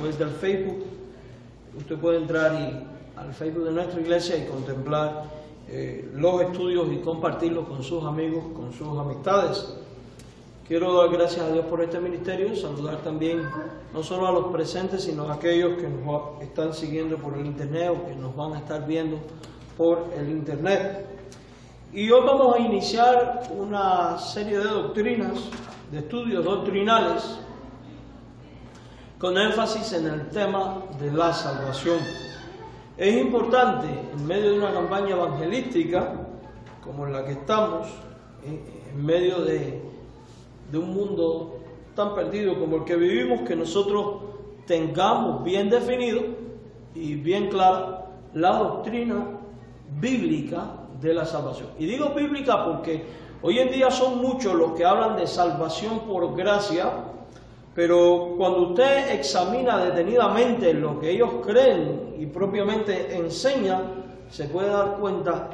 través del Facebook. Usted puede entrar al Facebook de nuestra iglesia y contemplar los estudios y compartirlos con sus amigos, con sus amistades. Quiero dar gracias a Dios por este ministerio, saludar también no solo a los presentes, sino a aquellos que nos están siguiendo por el internet o que nos van a estar viendo por el internet. Y hoy vamos a iniciar una serie de doctrinas, de estudios doctrinales, con énfasis en el tema de la salvación. Es importante, en medio de una campaña evangelística, como en la que estamos, en medio de un mundo tan perdido como el que vivimos, que nosotros tengamos bien definido y bien clara la doctrina bíblica de la salvación. Y digo bíblica porque hoy en día son muchos los que hablan de salvación por gracia, pero cuando usted examina detenidamente lo que ellos creen y propiamente enseñan, se puede dar cuenta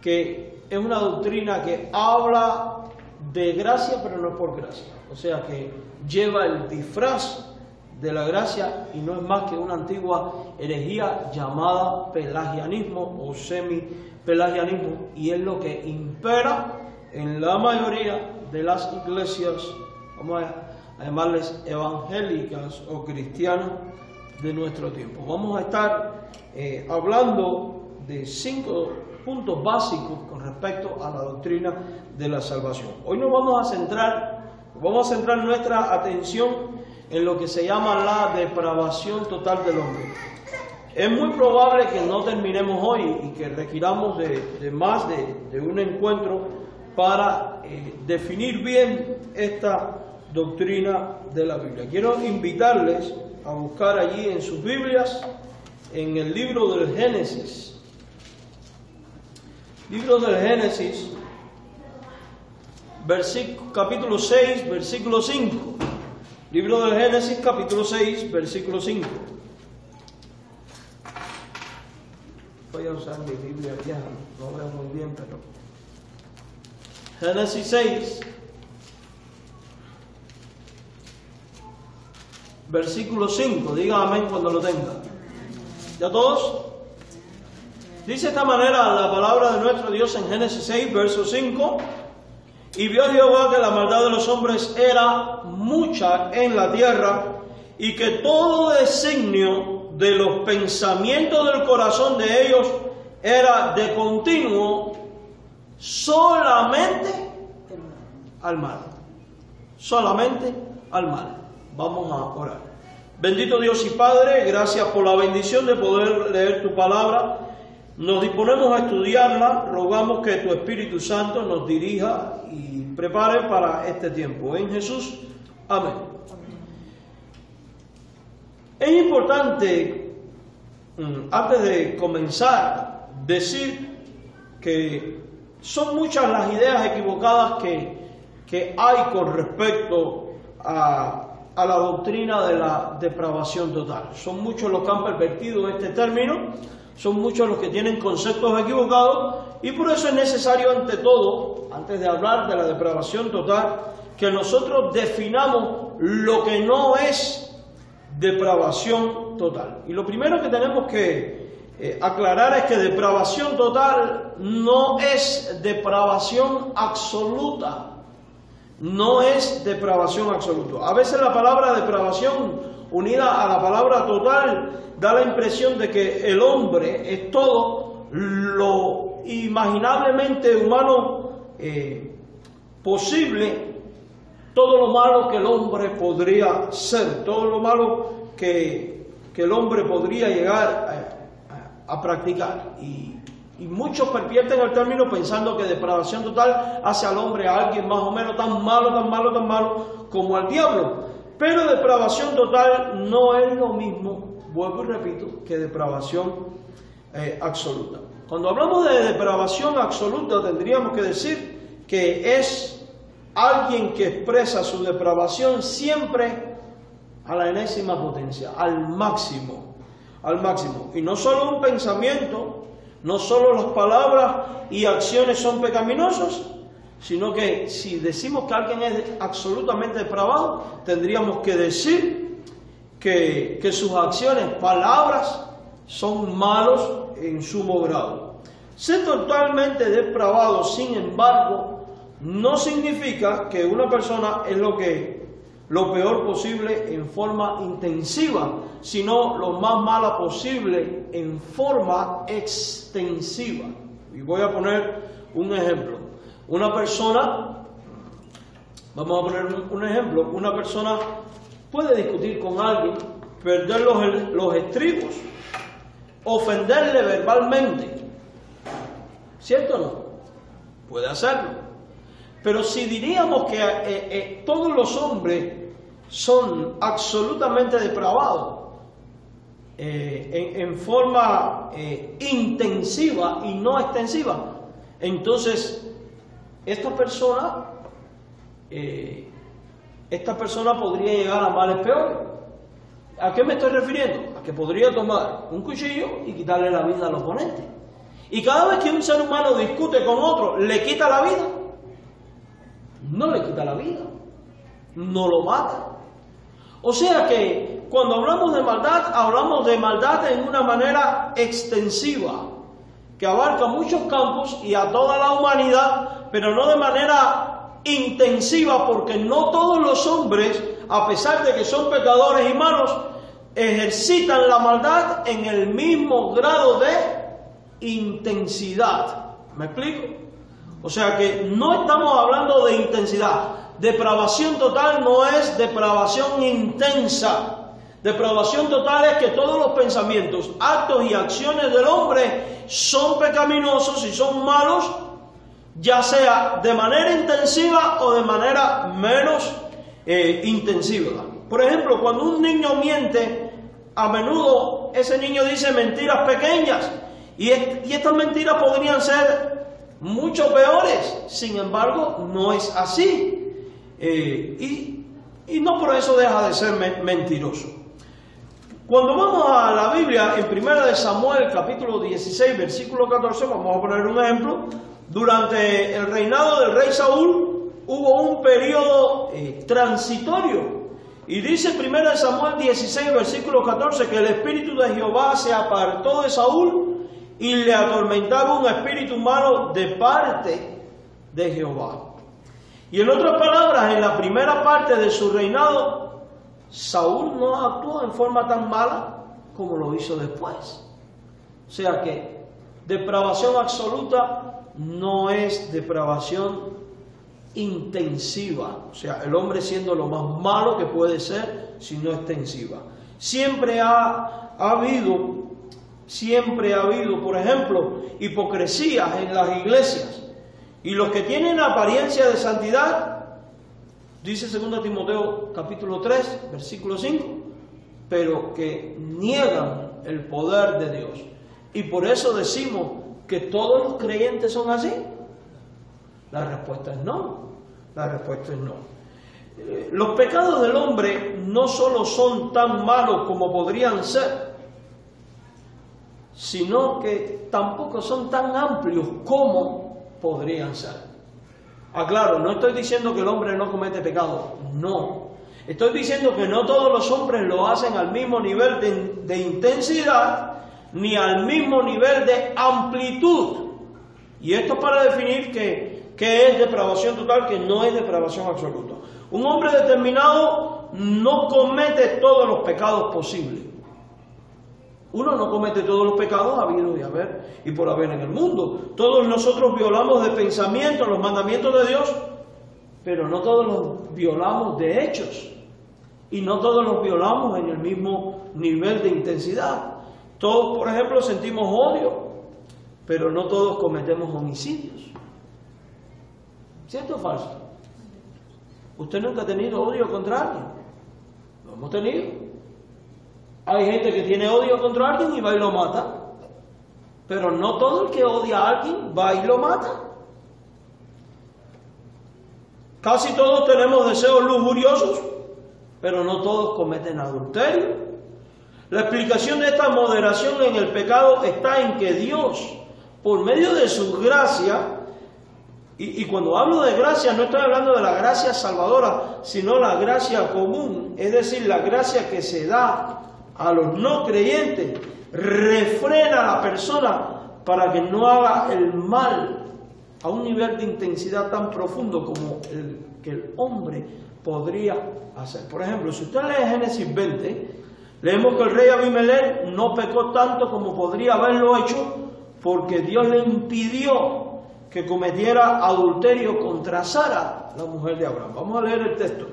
que es una doctrina que habla de gracia, pero no por gracia. O sea, que lleva el disfraz de la gracia y no es más que una antigua herejía llamada pelagianismo o semi-pelagianismo, y es lo que impera en la mayoría de las iglesias, vamos a llamarles evangélicas o cristianas de nuestro tiempo. Vamos a estar hablando de 5 puntos básicos con respecto a la doctrina de la salvación. Hoy nos vamos a centrar nuestra atención en lo que se llama la depravación total del hombre. Es muy probable que no terminemos hoy y que requiramos de más de un encuentro para definir bien esta doctrina de la Biblia. Quiero invitarles a buscar allí en sus Biblias, en el libro del Génesis. Libro del Génesis, capítulo 6, versículo 5. Libro del Génesis, capítulo 6, versículo 5. Voy a usar mi Biblia vieja, no veo muy bien, pero... Génesis 6, versículo 5. Diga amén cuando lo tenga. ¿Ya todos? Dice de esta manera la palabra de nuestro Dios en Génesis 6, verso 5. Y vio Jehová que la maldad de los hombres era mucha en la tierra, y que todo designio de los pensamientos del corazón de ellos era de continuo solamente al mal. Solamente al mal. Vamos a orar. Bendito Dios y Padre, gracias por la bendición de poder leer tu palabra. Nos disponemos a estudiarla, rogamos que tu Espíritu Santo nos dirija y prepare para este tiempo. En Jesús, amén. Es importante, antes de comenzar, decir que son muchas las ideas equivocadas que hay con respecto a la doctrina de la depravación total. Son muchos los que han pervertido este término. Son muchos los que tienen conceptos equivocados, y por eso es necesario, ante todo, antes de hablar de la depravación total, que nosotros definamos lo que no es depravación total. Y lo primero que tenemos que aclarar es que depravación total no es depravación absoluta. No es depravación absoluta. A veces la palabra depravación unida a la palabra total da la impresión de que el hombre es todo lo imaginablemente humano posible, todo lo malo que el hombre podría ser, todo lo malo que el hombre podría llegar a practicar. Y muchos pervierten el término pensando que depravación total hace al hombre a alguien más o menos tan malo como al diablo. Pero depravación total no es lo mismo, vuelvo y repito, que depravación absoluta. Cuando hablamos de depravación absoluta, tendríamos que decir que es alguien que expresa su depravación siempre a la enésima potencia, al máximo. Y no solo un pensamiento, no solo las palabras y acciones son pecaminosas, sino que si decimos que alguien es absolutamente depravado, tendríamos que decir que sus acciones, palabras, son malos en sumo grado. Ser totalmente depravado, sin embargo, no significa que una persona es lo peor posible en forma intensiva, sino lo más mala posible en forma extensiva. Y voy a poner un ejemplo. Una persona, vamos a poner un ejemplo, una persona puede discutir con alguien, perder los estribos, ofenderle verbalmente. ¿Cierto o no? Puede hacerlo. Pero si diríamos que todos los hombres son absolutamente depravados, en forma intensiva y no extensiva, entonces esta persona podría llegar a males peores. ¿A qué me estoy refiriendo? A que podría tomar un cuchillo y quitarle la vida al oponente. Y cada vez que un ser humano discute con otro, ¿le quita la vida? No le quita la vida, no lo mata. O sea que cuando hablamos de maldad en una manera extensiva, que abarca muchos campos y a toda la humanidad, pero no de manera intensiva, porque no todos los hombres, a pesar de que son pecadores y malos, ejercitan la maldad en el mismo grado de intensidad. ¿Me explico? O sea que no estamos hablando de intensidad. Depravación total no es depravación intensa. Depravación total es que todos los pensamientos, actos y acciones del hombre son pecaminosos y son malos, ya sea de manera intensiva o de manera menos intensiva. Por ejemplo, cuando un niño miente, a menudo ese niño dice mentiras pequeñas y estas mentiras podrían ser mucho peores. Sin embargo, no es así. Y no por eso deja de ser mentiroso. Cuando vamos a la Biblia, en 1 Samuel, capítulo 16, versículo 14, vamos a poner un ejemplo. Durante el reinado del rey Saúl, hubo un periodo transitorio. Y dice 1 Samuel 16, versículo 14, que el espíritu de Jehová se apartó de Saúl y le atormentaba un espíritu malo de parte de Jehová. Y en otras palabras, en la primera parte de su reinado, Saúl no actuó en forma tan mala como lo hizo después. O sea que depravación absoluta no es depravación intensiva. O sea, el hombre siendo lo más malo que puede ser, si no extensiva. Siempre ha habido, por ejemplo, hipocresías en las iglesias. Y los que tienen apariencia de santidad, dice 2 Timoteo capítulo 3, versículo 5, pero que niegan el poder de Dios. Y por eso decimos que todos los creyentes son así. La respuesta es no. La respuesta es no. Los pecados del hombre no solo son tan malos como podrían ser, sino que tampoco son tan amplios como podrían ser. Aclaro, no estoy diciendo que el hombre no comete pecado, no. Estoy diciendo que no todos los hombres lo hacen al mismo nivel de intensidad, ni al mismo nivel de amplitud. Y esto es para definir qué es depravación total, que no es depravación absoluta. Un hombre determinado no comete todos los pecados posibles. Uno no comete todos los pecados habidos y por haber en el mundo. Todos nosotros violamos de pensamiento los mandamientos de Dios, pero no todos los violamos de hechos. Y no todos los violamos en el mismo nivel de intensidad. Todos, por ejemplo, sentimos odio, pero no todos cometemos homicidios. ¿Cierto o falso? ¿Usted nunca ha tenido odio contra alguien? Lo hemos tenido. Hay gente que tiene odio contra alguien y va y lo mata. Pero no todo el que odia a alguien va y lo mata. Casi todos tenemos deseos lujuriosos, pero no todos cometen adulterio. La explicación de esta moderación en el pecado está en que Dios, por medio de su gracia, Y cuando hablo de gracia, no estoy hablando de la gracia salvadora, sino la gracia común, es decir, la gracia que se da a los no creyentes, refrena a la persona para que no haga el mal a un nivel de intensidad tan profundo como el que el hombre podría hacer. Por ejemplo, si usted lee Génesis 20, leemos que el rey Abimelech no pecó tanto como podría haberlo hecho porque Dios le impidió que cometiera adulterio contra Sara, la mujer de Abraham. Vamos a leer el texto.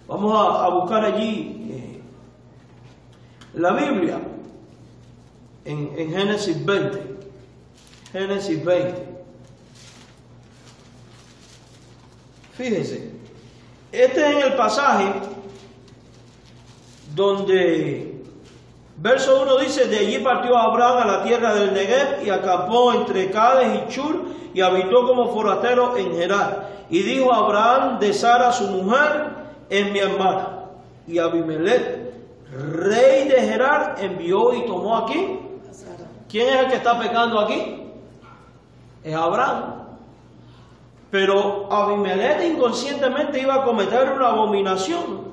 Vamos a buscar allí la Biblia en Génesis 20. Génesis 20. Fíjense, este es el pasaje donde verso 1 dice: de allí partió Abraham a la tierra del Negev y acampó entre Cades y Chur y habitó como forastero en Gerar. Y dijo Abraham de Sara su mujer: es mi hermana. Y Abimelech, rey de Gerar, envió y tomó aquí. ¿Quién es el que está pecando aquí? Es Abraham. Pero Abimelech inconscientemente iba a cometer una abominación.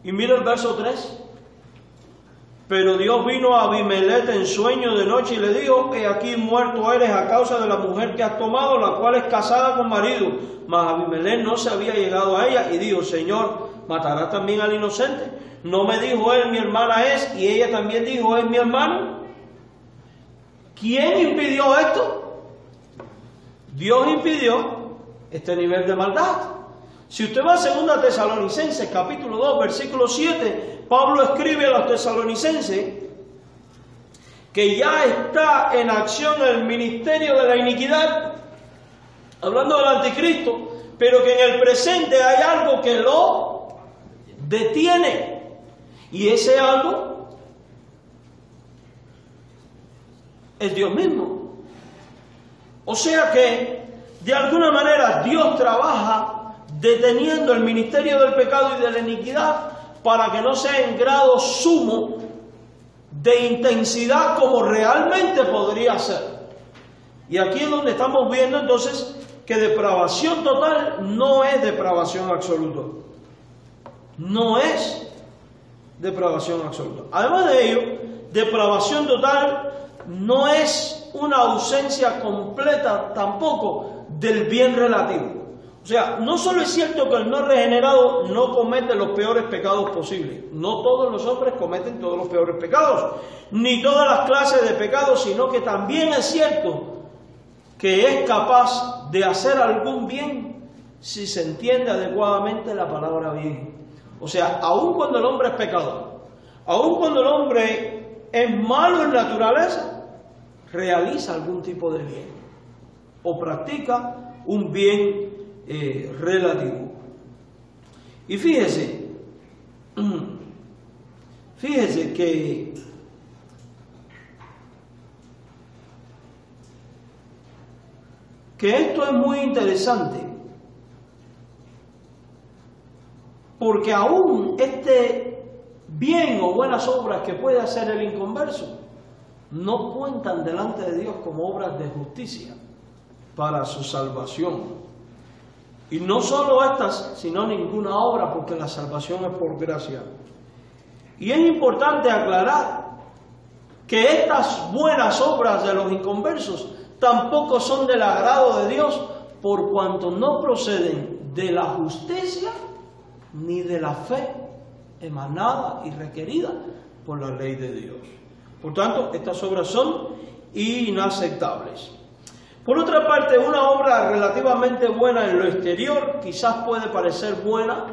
Y mira el verso 3. Pero Dios vino a Abimelech en sueño de noche y le dijo: he aquí muerto eres a causa de la mujer que has tomado, la cual es casada con marido. Mas Abimelech no se había llegado a ella y dijo: Señor, ¿matarás también al inocente? ¿No me dijo él, mi hermana es? Y ella también dijo: es mi hermano. ¿Quién impidió esto? Dios impidió este nivel de maldad. Si usted va a 2 Tesalonicenses, capítulo 2, versículo 7, Pablo escribe a los tesalonicenses que ya está en acción el ministerio de la iniquidad, hablando del anticristo, pero que en el presente hay algo que lo detiene. Y ese algo es Dios mismo. O sea que, de alguna manera, Dios trabaja deteniendo el ministerio del pecado y de la iniquidad para que no sea en grado sumo de intensidad como realmente podría ser. Y aquí es donde estamos viendo entonces que depravación total no es depravación absoluta. No es depravación absoluta. Además de ello, depravación total no es una ausencia completa tampoco del bien relativo. O sea, no solo es cierto que el no regenerado no comete los peores pecados posibles. No todos los hombres cometen todos los peores pecados, ni todas las clases de pecados, sino que también es cierto que es capaz de hacer algún bien si se entiende adecuadamente la palabra bien. O sea, aun cuando el hombre es pecador, aun cuando el hombre es malo en naturaleza, realiza algún tipo de bien o practica un bien relativo. Y fíjese que esto es muy interesante, porque aún este bien o buenas obras que puede hacer el inconverso no cuentan delante de Dios como obras de justicia para su salvación. Y no solo estas, sino ninguna obra, porque la salvación es por gracia. Y es importante aclarar que estas buenas obras de los inconversos tampoco son del agrado de Dios, por cuanto no proceden de la justicia ni de la fe emanada y requerida por la ley de Dios. Por tanto, estas obras son inaceptables. Por otra parte, una obra relativamente buena en lo exterior quizás puede parecer buena.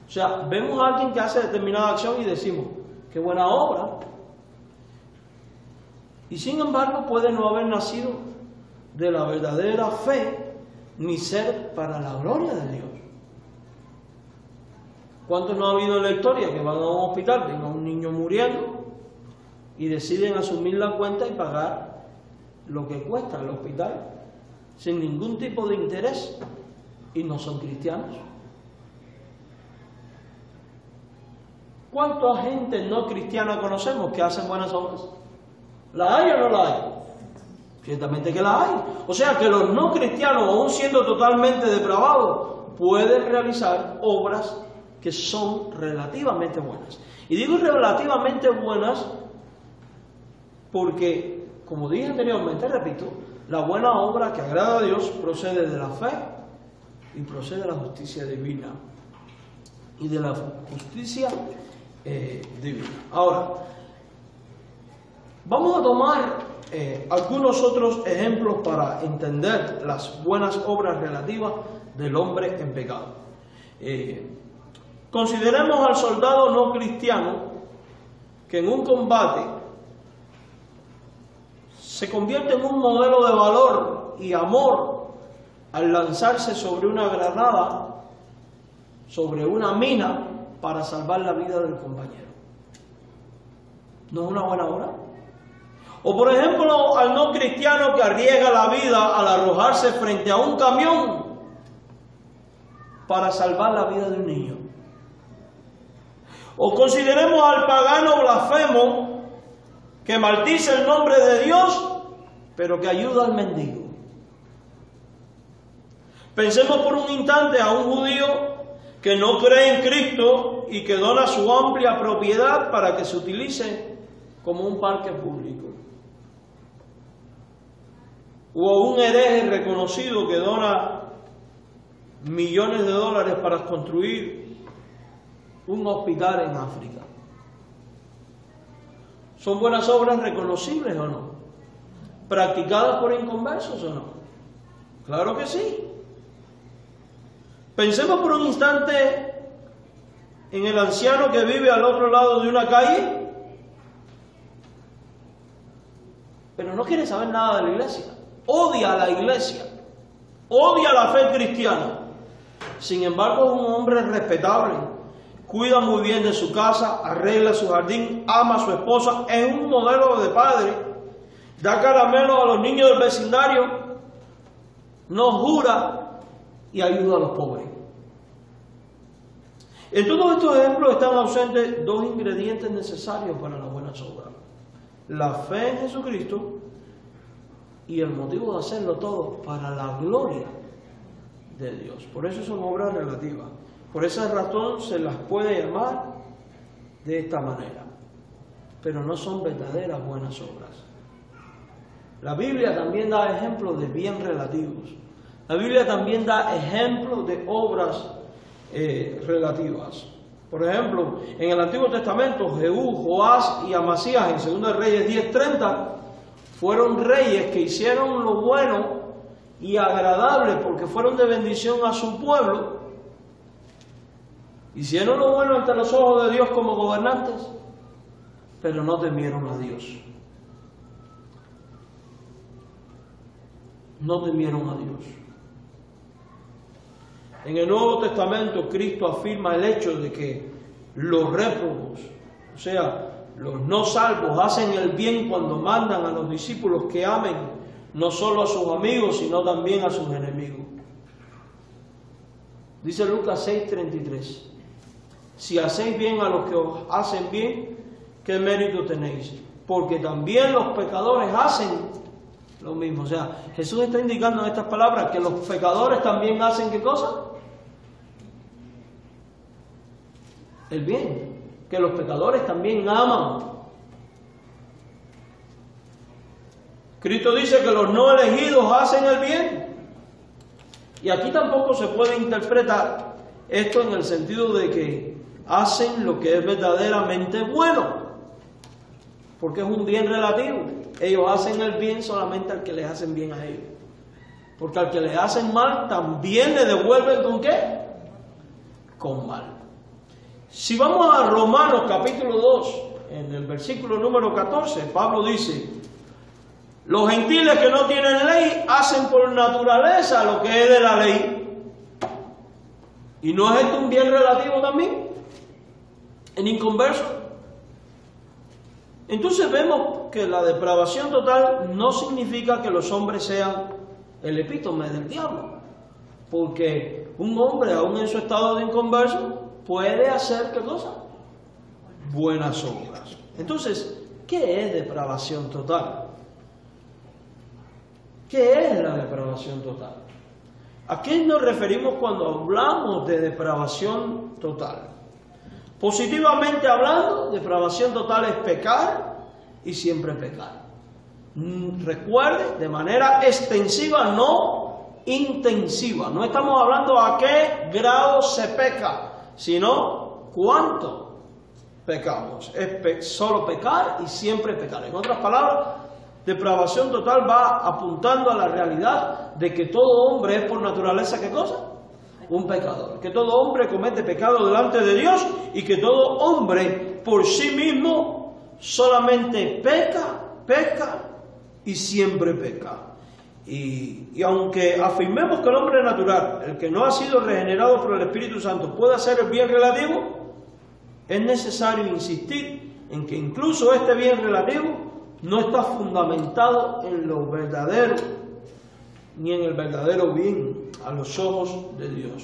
O sea, vemos a alguien que hace determinada acción y decimos, qué buena obra. Y sin embargo puede no haber nacido de la verdadera fe, ni ser para la gloria de Dios. ¿Cuántos no ha habido en la historia que van a un hospital, ven a un niño muriendo y deciden asumir la cuenta y pagar lo que cuesta el hospital sin ningún tipo de interés y no son cristianos? ¿Cuánta gente no cristiana conocemos que hacen buenas obras? ¿La hay o no la hay? Ciertamente que la hay. O sea que los no cristianos, aun siendo totalmente depravados, pueden realizar obras que son relativamente buenas. Y digo relativamente buenas porque, como dije anteriormente, repito, la buena obra que agrada a Dios procede de la fe y procede de la justicia divina. Y de la justicia divina. Ahora, vamos a tomar algunos otros ejemplos para entender las buenas obras relativas del hombre en pecado. Consideremos al soldado no cristiano que en un combate se convierte en un modelo de valor y amor al lanzarse sobre una granada, sobre una mina, para salvar la vida del compañero. ¿No es una buena obra? O por ejemplo, al no cristiano que arriesga la vida al arrojarse frente a un camión para salvar la vida de un niño. O consideremos al pagano blasfemo que maldice el nombre de Dios, pero que ayuda al mendigo. Pensemos por un instante a un judío que no cree en Cristo y que dona su amplia propiedad para que se utilice como un parque público. O a un hereje reconocido que dona millones de dólares para construir un hospital en África. ¿Son buenas obras reconocibles o no? ¿Practicadas por inconversos o no? Claro que sí. Pensemos por un instante en el anciano que vive al otro lado de una calle, pero no quiere saber nada de la iglesia. Odia a la iglesia, odia la fe cristiana. Sin embargo, es un hombre respetable, cuida muy bien de su casa, arregla su jardín, ama a su esposa, es un modelo de padre, da caramelos a los niños del vecindario, no jura y ayuda a los pobres. En todos estos ejemplos están ausentes dos ingredientes necesarios para las buenas obras: la fe en Jesucristo y el motivo de hacerlo todo para la gloria de Dios. Por eso son obras relativas. Por esa razón se las puede llamar de esta manera. Pero no son verdaderas buenas obras. La Biblia también da ejemplos de bien relativos. La Biblia también da ejemplos de obras relativas. Por ejemplo, en el Antiguo Testamento, Jehú, Joás y Amasías, en 2 Reyes 10:30, fueron reyes que hicieron lo bueno y agradable porque fueron de bendición a su pueblo. Hicieron lo bueno ante los ojos de Dios como gobernantes, pero no temieron a Dios. No temieron a Dios. En el Nuevo Testamento, Cristo afirma el hecho de que los réprobos, o sea, los no salvos, hacen el bien cuando mandan a los discípulos que amen no solo a sus amigos, sino también a sus enemigos. Dice Lucas 6:33. Si hacéis bien a los que os hacen bien, ¿qué mérito tenéis? Porque también los pecadores hacen lo mismo. O sea, Jesús está indicando en estas palabras que los pecadores también hacen ¿qué cosa? El bien. Que los pecadores también aman. Cristo dice que los no elegidos hacen el bien. Y aquí tampoco se puede interpretar esto en el sentido de que hacen lo que es verdaderamente bueno, porque es un bien relativo. Ellos hacen el bien solamente al que les hacen bien a ellos, porque al que les hacen mal también le devuelven ¿con qué? Con mal. Si vamos a Romanos capítulo 2, en el versículo número 14, Pablo dice: los gentiles que no tienen ley hacen por naturaleza lo que es de la ley. ¿Y no es esto un bien relativo también? En inconverso. Entonces vemos que la depravación total no significa que los hombres sean el epítome del diablo. Porque un hombre, aún en su estado de inconverso, puede hacer ¿qué cosa? Buenas obras. Entonces, ¿qué es depravación total? ¿Qué es la depravación total? ¿A qué nos referimos cuando hablamos de depravación total? Positivamente hablando, depravación total es pecar y siempre pecar. Recuerde, de manera extensiva, no intensiva. No estamos hablando a qué grado se peca, sino cuánto pecamos. Es solo pecar y siempre pecar. En otras palabras, depravación total va apuntando a la realidad de que todo hombre es por naturaleza, ¿qué cosa? Un pecador. Que todo hombre comete pecado delante de Dios y que todo hombre por sí mismo solamente peca y siempre peca. Y aunque afirmemos que el hombre natural, el que no ha sido regenerado por el Espíritu Santo, puede hacer el bien relativo, es necesario insistir en que incluso este bien relativo no está fundamentado en lo verdadero, ni en el verdadero bien a los ojos de Dios.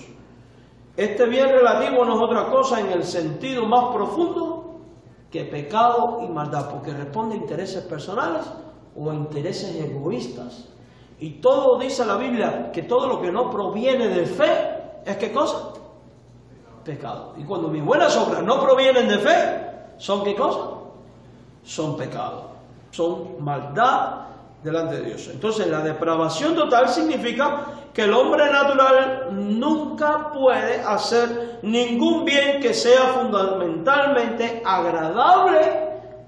Este bien relativo no es otra cosa en el sentido más profundo que pecado y maldad, porque responde a intereses personales o a intereses egoístas. Y todo dice la Biblia que todo lo que no proviene de fe es ¿qué cosa? Pecado. Y cuando mis buenas obras no provienen de fe, ¿son qué cosa? Son pecado. Son maldad delante de Dios. Entonces la depravación total significa que el hombre natural nunca puede hacer ningún bien que sea fundamentalmente agradable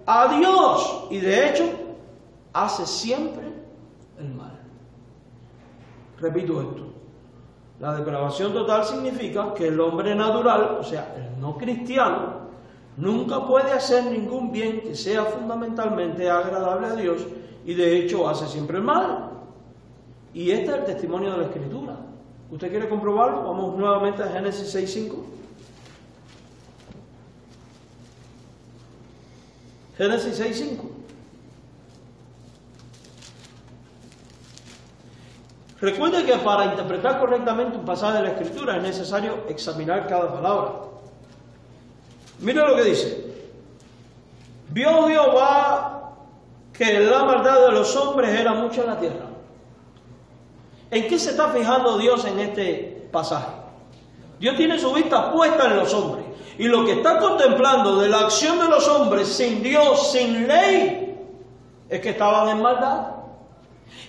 a Dios, y de hecho hace siempre el mal. Repito esto: la depravación total significa que el hombre natural, o sea, el no cristiano, nunca puede hacer ningún bien que sea fundamentalmente agradable a Dios, y de hecho hace siempre el mal. Y este es el testimonio de la Escritura. ¿Usted quiere comprobarlo? Vamos nuevamente a Génesis 6:5. Génesis 6:5. Recuerde que para interpretar correctamente un pasaje de la Escritura es necesario examinar cada palabra. Mira lo que dice: vio Jehová que la maldad de los hombres era mucha en la tierra. ¿En qué se está fijando Dios en este pasaje? Dios tiene su vista puesta en los hombres, y lo que está contemplando de la acción de los hombres sin Dios, sin ley, es que estaban en maldad.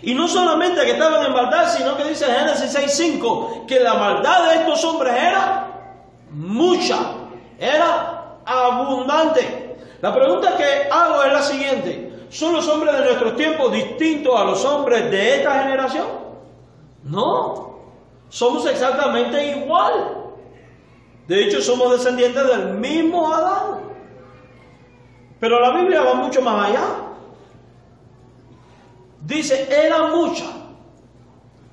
Y no solamente que estaban en maldad, sino que dice Génesis 6:5 que la maldad de estos hombres era mucha, era abundante. La pregunta que hago es la siguiente: ¿son los hombres de nuestros tiempos distintos a los hombres de esta generación? No, somos exactamente igual. De hecho, somos descendientes del mismo Adán. Pero la Biblia va mucho más allá. Dice, era mucha.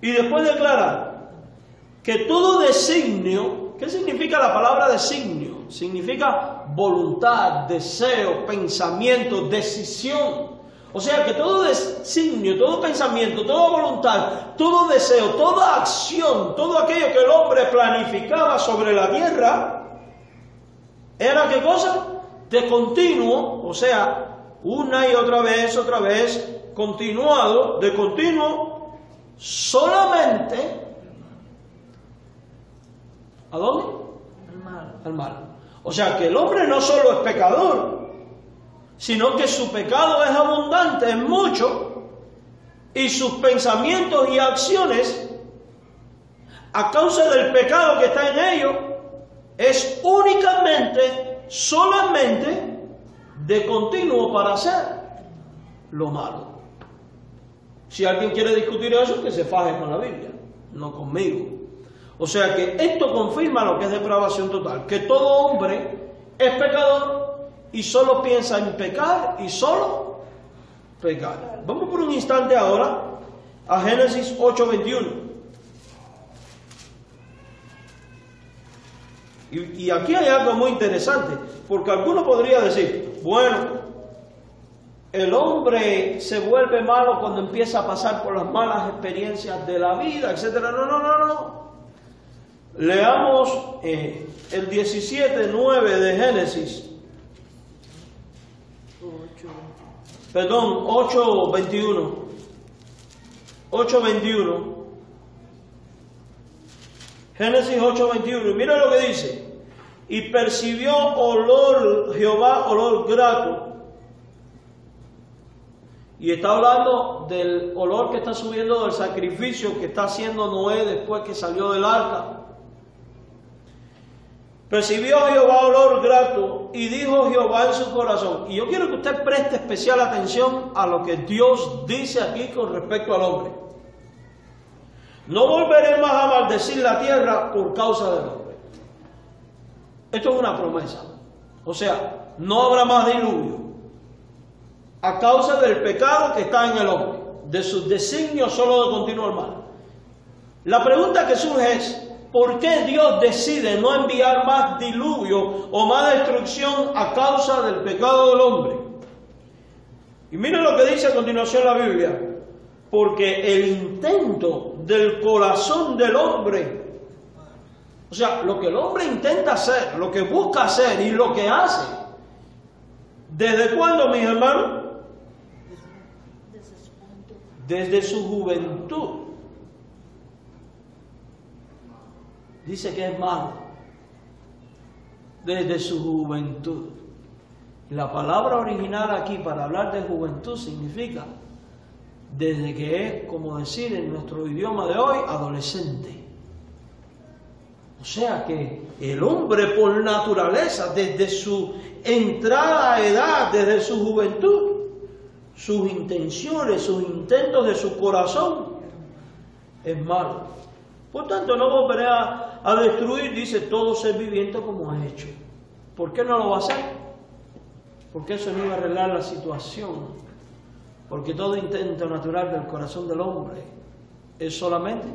Y después declara que todo designio, ¿qué significa la palabra designio? Significa voluntad, deseo, pensamiento, decisión. O sea que todo designio, todo pensamiento, toda voluntad, todo deseo, toda acción, todo aquello que el hombre planificaba sobre la tierra, ¿era qué cosa? De continuo, o sea, una y otra vez, continuado, de continuo, solamente, ¿a dónde? Al mal. Al mal. O sea que el hombre no solo es pecador, sino que su pecado es abundante, es mucho, y sus pensamientos y acciones, a causa del pecado que está en ellos, es únicamente, solamente, de continuo para hacer lo malo. Si alguien quiere discutir eso, que se faje con la Biblia, no conmigo. O sea que esto confirma lo que es depravación total, que todo hombre es pecador y solo piensa en pecar y solo pecar. Vamos por un instante ahora a Génesis 8:21. Y aquí hay algo muy interesante, porque alguno podría decir, bueno, el hombre se vuelve malo cuando empieza a pasar por las malas experiencias de la vida, etc. No. Leamos el 17:9 de Génesis. 8:21. 8:21. Génesis 8:21. Y mira lo que dice. Y percibió Jehová olor grato. Y está hablando del olor que está subiendo del sacrificio que está haciendo Noé después que salió del arca. Percibió Jehová olor grato y dijo Jehová en su corazón. Y yo quiero que usted preste especial atención a lo que Dios dice aquí con respecto al hombre. No volveré más a maldecir la tierra por causa del hombre. Esto es una promesa. O sea, no habrá más diluvio a causa del pecado que está en el hombre, de sus designios solo de continuo mal. La pregunta que surge es, ¿por qué Dios decide no enviar más diluvio o más destrucción a causa del pecado del hombre? Y miren lo que dice a continuación la Biblia. Porque el intento del corazón del hombre, o sea, lo que el hombre intenta hacer, lo que busca hacer y lo que hace, ¿desde cuándo, mis hermanos? Desde su juventud. Dice que es malo. Desde su juventud. La palabra original aquí para hablar de juventud significa desde que es, como decir en nuestro idioma de hoy, adolescente. O sea que el hombre por naturaleza, desde su entrada a edad, desde su juventud, sus intenciones, sus intentos de su corazón, es malo. Por tanto, no volveré a destruir, dice, todo ser viviente como es hecho. ¿Por qué no lo va a hacer? Porque eso no iba a arreglar la situación. Porque todo intento natural del corazón del hombre es solamente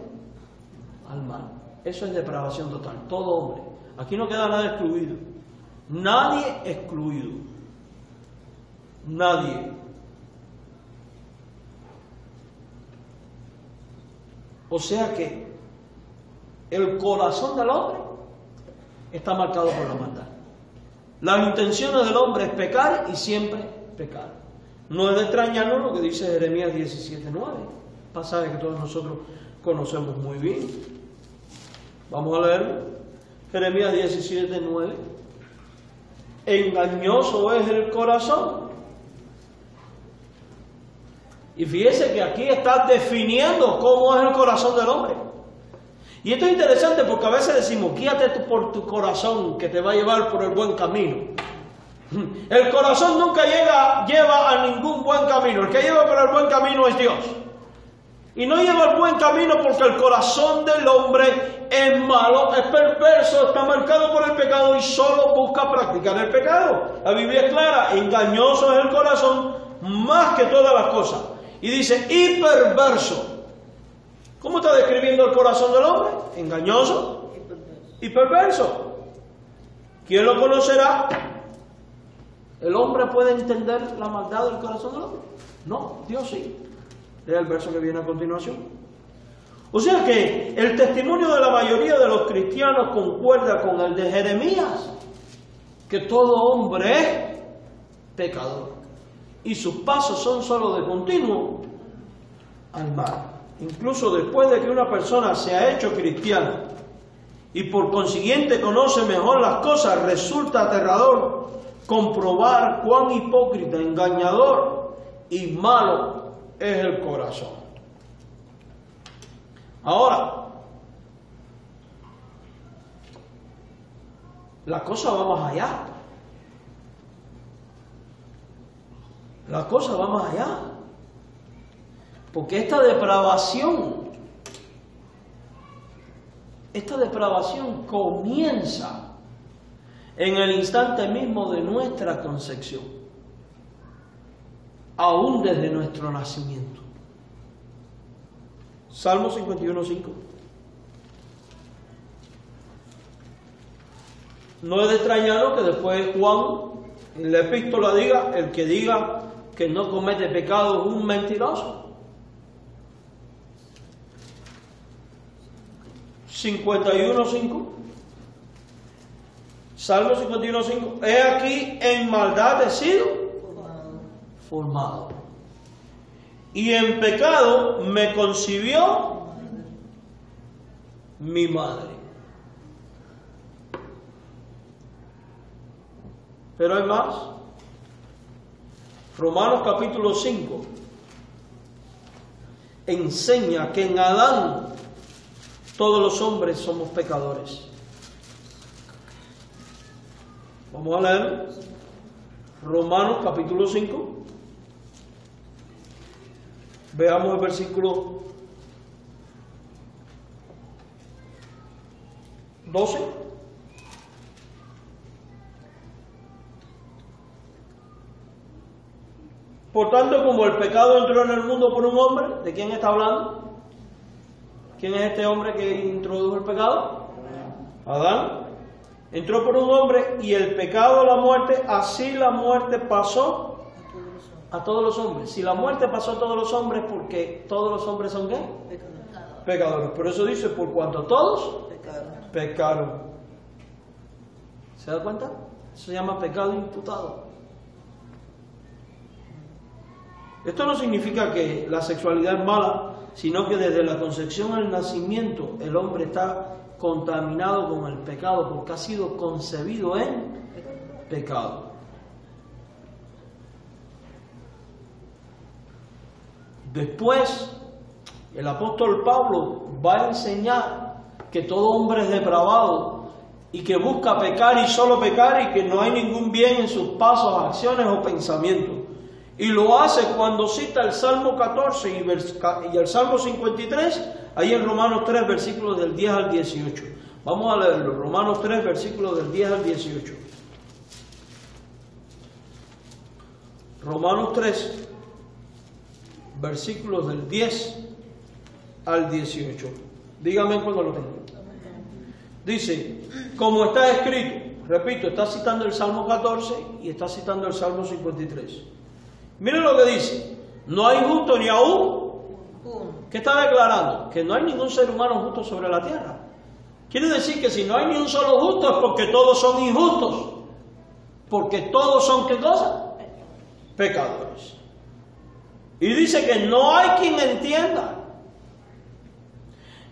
al mal. Eso es depravación total. Todo hombre. Aquí no queda nada excluido. Nadie excluido. Nadie. O sea que el corazón del hombre está marcado por la maldad. Las intenciones del hombre es pecar y siempre pecar. No es de extrañarnos lo que dice Jeremías 17:9, pasaje que todos nosotros conocemos muy bien. Vamos a leerlo. Jeremías 17:9. Engañoso es el corazón. Y fíjese que aquí está definiendo cómo es el corazón del hombre. Y esto es interesante porque a veces decimos, guíate por tu corazón que te va a llevar por el buen camino. El corazón nunca lleva a ningún buen camino. El que lleva por el buen camino es Dios. Y no lleva el buen camino porque el corazón del hombre es malo, es perverso, está marcado por el pecado y solo busca practicar el pecado. La Biblia es clara, engañoso es el corazón más que todas las cosas. Y dice, y perverso. ¿Cómo está describiendo el corazón del hombre? Engañoso y perverso. ¿Quién lo conocerá? ¿El hombre puede entender la maldad del corazón del hombre? No, Dios sí. Lea el verso que viene a continuación. O sea que el testimonio de la mayoría de los cristianos concuerda con el de Jeremías, que todo hombre es pecador y sus pasos son solo de continuo al mal. Incluso después de que una persona se ha hecho cristiana y por consiguiente conoce mejor las cosas, resulta aterrador comprobar cuán hipócrita, engañador y malo es el corazón. Ahora, la cosa va más allá. La cosa va más allá. Porque esta depravación comienza en el instante mismo de nuestra concepción, aún desde nuestro nacimiento. Salmo 51:5. No es de extrañarlo que después Juan en la epístola diga, el que diga que no comete pecado es un mentiroso. 51:5. Salmo 51:5. He aquí en maldad he sido formado. y en pecado me concibió mi madre. Pero hay más. Romanos capítulo 5 enseña que en Adán todos los hombres somos pecadores. Vamos a leer Romanos capítulo 5. Veamos el versículo 12. Por tanto, como el pecado entró en el mundo por un hombre, ¿de quién está hablando? ¿Quién es este hombre que introdujo el pecado? Adán. Entró por un hombre y el pecado, la muerte, así la muerte pasó a todos los hombres. Si la muerte pasó a todos los hombres, porque todos los hombres son ¿qué? Pecadores. Por eso dice, por cuanto todos pecaron. ¿Se da cuenta? Eso se llama pecado imputado. Esto no significa que la sexualidad es mala, sino que desde la concepción al nacimiento el hombre está contaminado con el pecado porque ha sido concebido en pecado. Después, el apóstol Pablo va a enseñar que todo hombre es depravado y que busca pecar y solo pecar y que no hay ningún bien en sus pasos, acciones o pensamientos. Y lo hace cuando cita el Salmo 14 y el Salmo 53, ahí en Romanos 3, versículos del 10 al 18. Vamos a leerlo, Romanos 3, versículos del 10 al 18. Romanos 3, versículos del 10 al 18. Dígame cuando lo tenga. Dice, como está escrito, repito, está citando el Salmo 14 y está citando el Salmo 53. Miren lo que dice, no hay justo ni aún. ¿Qué está declarando? Que no hay ningún ser humano justo sobre la tierra. Quiere decir que si no hay ni un solo justo es porque todos son injustos. Porque todos son, ¿qué cosa? Pecadores. Y dice que no hay quien entienda.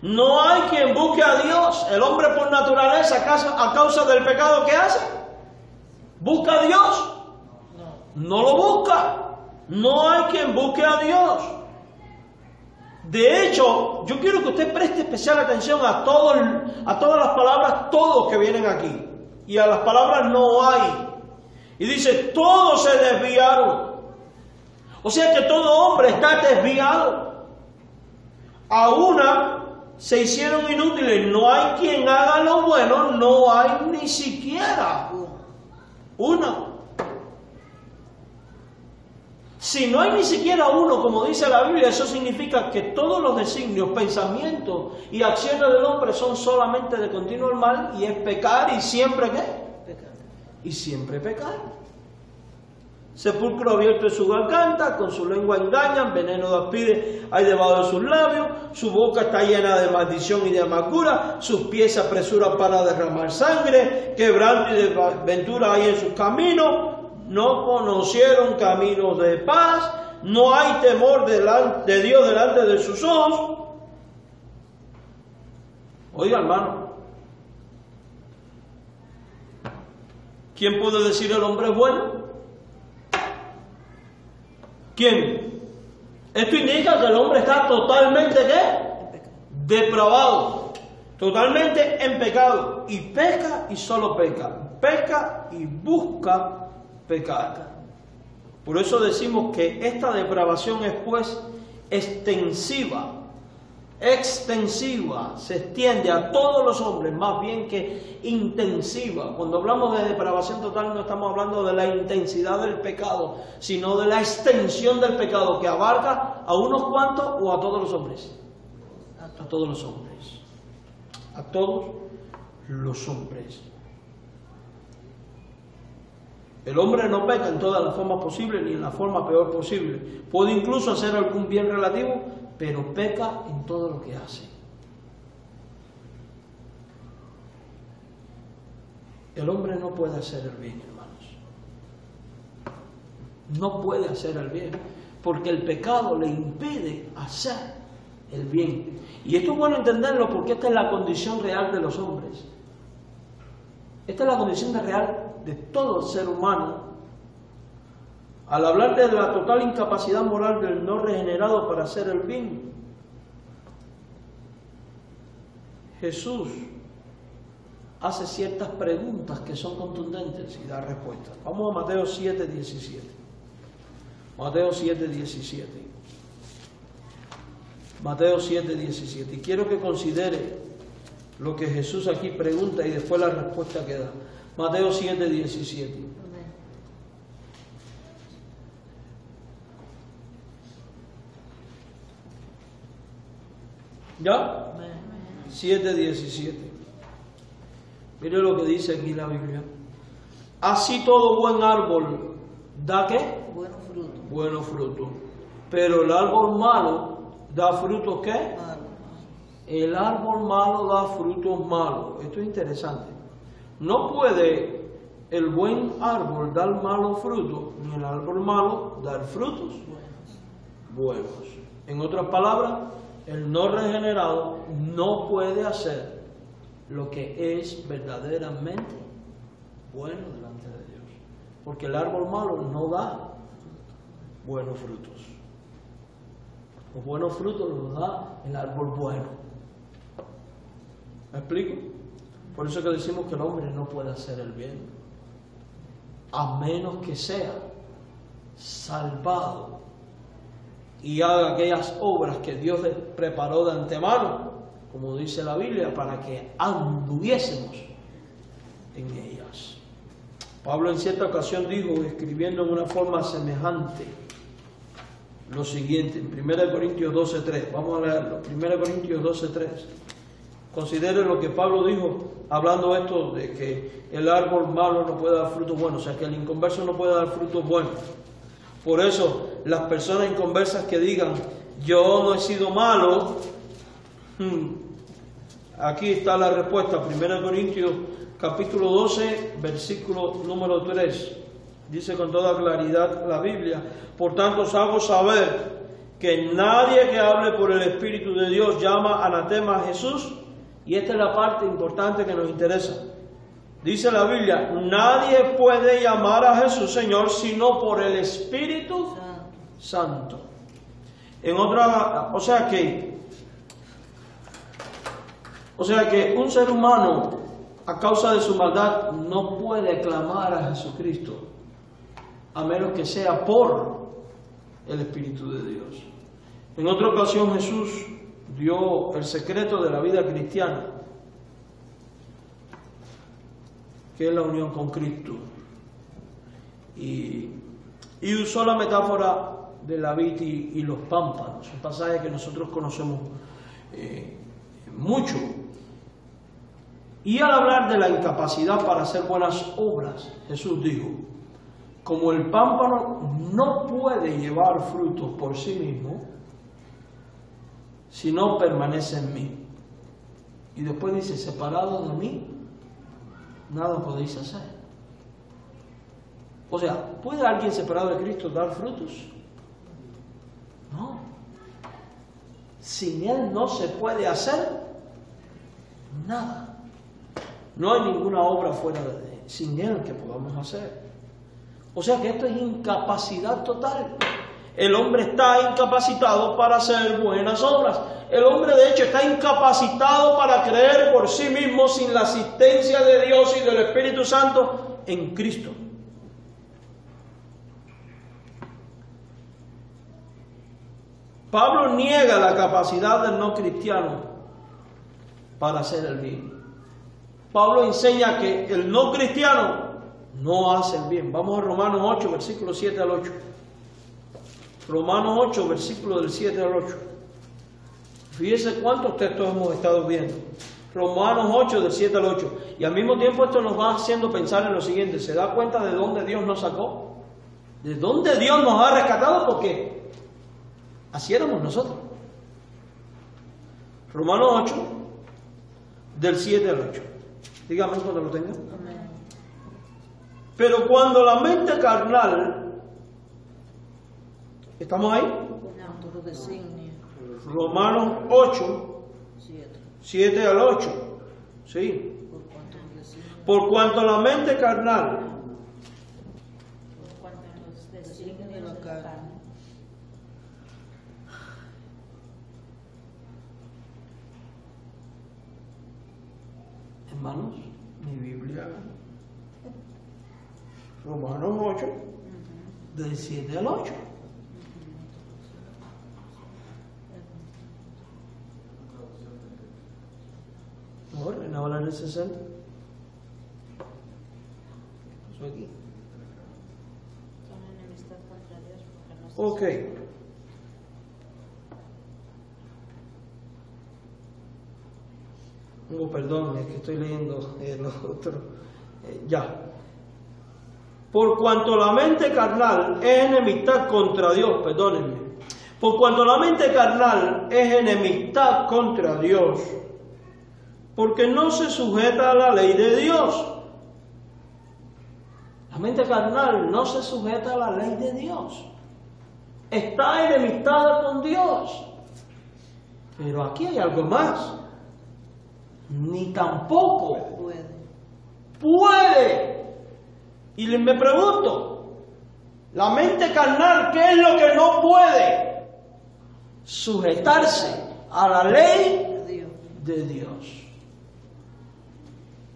No hay quien busque a Dios. El hombre por naturaleza, a causa del pecado que hace, ¿busca a Dios? No lo busca. No hay quien busque a Dios. De hecho, yo quiero que usted preste especial atención a todas las palabras, todos que vienen aquí. Y a las palabras no hay. Y dice, todos se desviaron. O sea que todo hombre está desviado. A una se hicieron inútiles. No hay quien haga lo bueno, no hay ni siquiera uno. Si no hay ni siquiera uno, como dice la Biblia, eso significa que todos los designios, pensamientos y acciones del hombre son solamente de continuo el mal y es pecar y siempre ¿qué? Pecar. Y siempre pecar. Sepulcro abierto es su garganta, con su lengua engañan, veneno de áspide hay debajo de sus labios, su boca está llena de maldición y de amargura, sus pies se apresuran para derramar sangre, quebranto y desventura hay en sus caminos. No conocieron caminos de paz, no hay temor de Dios delante de sus ojos. Oiga, hermano, ¿quién puede decir el hombre es bueno? ¿Quién? Esto indica que el hombre está totalmente ¿qué? Depravado, totalmente en pecado, y peca y solo peca, peca y busca pecar. Por eso decimos que esta depravación es pues extensiva, se extiende a todos los hombres, más bien que intensiva. Cuando hablamos de depravación total no estamos hablando de la intensidad del pecado, sino de la extensión del pecado que abarca a unos cuantos o a todos los hombres. A todos los hombres. A todos los hombres. El hombre no peca en todas las formas posibles ni en la forma peor posible. Puede incluso hacer algún bien relativo, pero peca en todo lo que hace. El hombre no puede hacer el bien, hermanos. No puede hacer el bien. porque el pecado le impide hacer el bien. Y esto es bueno entenderlo porque esta es la condición real de los hombres. Esta es la condición real de todo ser humano. Al hablar de la total incapacidad moral del no regenerado para hacer el bien, Jesús hace ciertas preguntas que son contundentes y da respuestas. Vamos a Mateo 7:17. Mateo 7:17. Mateo 7:17. Y quiero que considere lo que Jesús aquí pregunta y después la respuesta que da. Mateo 7:17. ¿Ya? 7:17. Mire lo que dice aquí la Biblia. Así todo buen árbol da ¿qué? Buenos frutos. Buenos frutos. Pero el árbol malo da frutos ¿qué? Malo. El árbol malo da frutos malos. Esto es interesante. No puede el buen árbol dar malos frutos, ni el árbol malo dar frutos buenos. En otras palabras, el no regenerado no puede hacer lo que es verdaderamente bueno delante de Dios. Porque el árbol malo no da buenos frutos. Los buenos frutos los da el árbol bueno. ¿Me explico? Por eso que decimos que el hombre no puede hacer el bien, a menos que sea salvado y haga aquellas obras que Dios preparó de antemano, como dice la Biblia, para que anduviésemos en ellas. Pablo en cierta ocasión dijo, escribiendo en una forma semejante, lo siguiente, en 1 Corintios 12:3, vamos a leerlo, 1 Corintios 12:3. Considere lo que Pablo dijo, hablando esto de que el árbol malo no puede dar frutos buenos, o sea que el inconverso no puede dar frutos buenos. Por eso, las personas inconversas que digan, yo no he sido malo, aquí está la respuesta, 1 Corintios capítulo 12, versículo número 3. Dice con toda claridad la Biblia, por tanto os hago saber que nadie que hable por el Espíritu de Dios llama anatema a Jesús. Y esta es la parte importante que nos interesa. Dice la Biblia, nadie puede llamar a Jesús Señor sino por el Espíritu Santo. En otra, o sea que un ser humano a causa de su maldad no puede clamar a Jesucristo a menos que sea por el Espíritu de Dios. En otra ocasión Jesús dio el secreto de la vida cristiana, que es la unión con Cristo, y usó la metáfora de la vid y los pámpanos, un pasaje que nosotros conocemos mucho. Y al hablar de la incapacidad para hacer buenas obras, Jesús dijo, como el pámpano no puede llevar frutos por sí mismo, si no permanece en mí. Y después dice, separado de mí, nada podéis hacer. O sea, ¿puede alguien separado de Cristo dar frutos? No. Sin Él no se puede hacer nada. No hay ninguna obra fuera de sin Él que podamos hacer. O sea que esto es incapacidad total. El hombre está incapacitado para hacer buenas obras. El hombre de hecho está incapacitado para creer por sí mismo sin la asistencia de Dios y del Espíritu Santo en Cristo. Pablo niega la capacidad del no cristiano para hacer el bien. Pablo enseña que el no cristiano no hace el bien. Vamos a Romanos 8, versículo 7 al 8. Romanos 8, versículo del 7 al 8. Fíjese cuántos textos hemos estado viendo. Romanos 8, del 7 al 8. Y al mismo tiempo esto nos va haciendo pensar en lo siguiente. ¿Se da cuenta de dónde Dios nos sacó? ¿De dónde Dios nos ha rescatado? Porque así éramos nosotros. Romanos 8, del 7 al 8. Dígame cuando lo tenga. Pero cuando la mente carnal ¿Estamos ahí? No, por designio. Romanos 8, 7 al 8. Sí. Por cuanto la mente carnal, hermanos, mi Biblia, Romanos 8, del 7 al 8. Ahora, en hablar del 60. ¿Qué pasó aquí? Ok. Oh, perdón, es que estoy leyendo lo otro. Ya. Por cuanto la mente carnal es enemistad contra Dios, perdónenme. Por cuanto la mente carnal es enemistad contra Dios, porque no se sujeta a la ley de Dios. La mente carnal no se sujeta a la ley de Dios. Está enemistada con Dios. Pero aquí hay algo más. Ni tampoco puede. Y me pregunto, la mente carnal, ¿qué es lo que no puede? Sujetarse a la ley de Dios.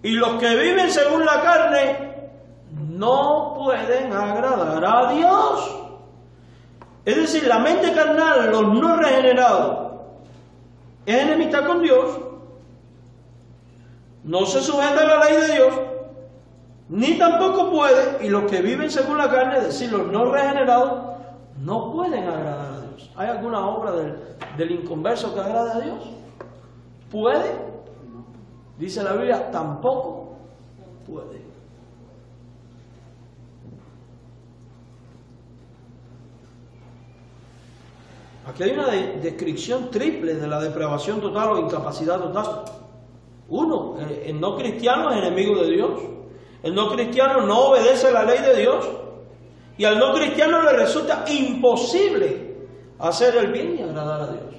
Y los que viven según la carne no pueden agradar a Dios. Es decir, la mente carnal, los no regenerados, es enemistad con Dios, no se sujeta a la ley de Dios, ni tampoco puede, y los que viven según la carne, es decir, los no regenerados, no pueden agradar a Dios. ¿Hay alguna obra del inconverso que agrade a Dios? ¿Puede? Dice la Biblia, tampoco puede. Aquí hay una descripción triple de la depravación total o incapacidad total. Uno, el no cristiano es enemigo de Dios. El no cristiano no obedece la ley de Dios. Y al no cristiano le resulta imposible hacer el bien y agradar a Dios.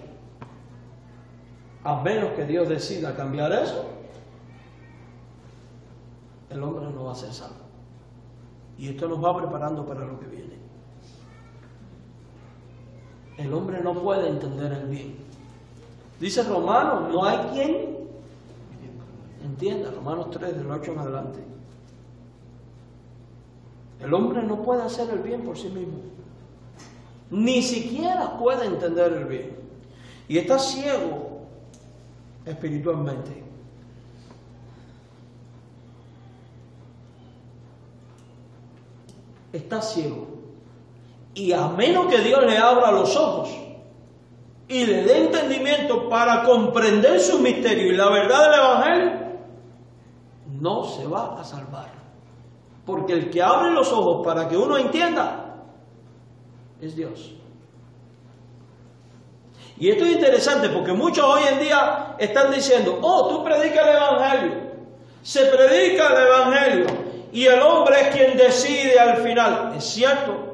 A menos que Dios decida cambiar eso, el hombre no va a ser salvo. Y esto nos va preparando para lo que viene. El hombre no puede entender el bien. Dice Romanos, no hay quien entienda. Romanos 3, del 8 en adelante. El hombre no puede hacer el bien por sí mismo. Ni siquiera puede entender el bien. Y está ciego espiritualmente. Está ciego. Y a menos que Dios le abra los ojos y le dé entendimiento para comprender su misterio y la verdad del Evangelio, no se va a salvar. Porque el que abre los ojos para que uno entienda es Dios. Y esto es interesante porque muchos hoy en día están diciendo, oh, tú predicas el Evangelio. Se predica el Evangelio y el hombre es quien decide al final. Es cierto.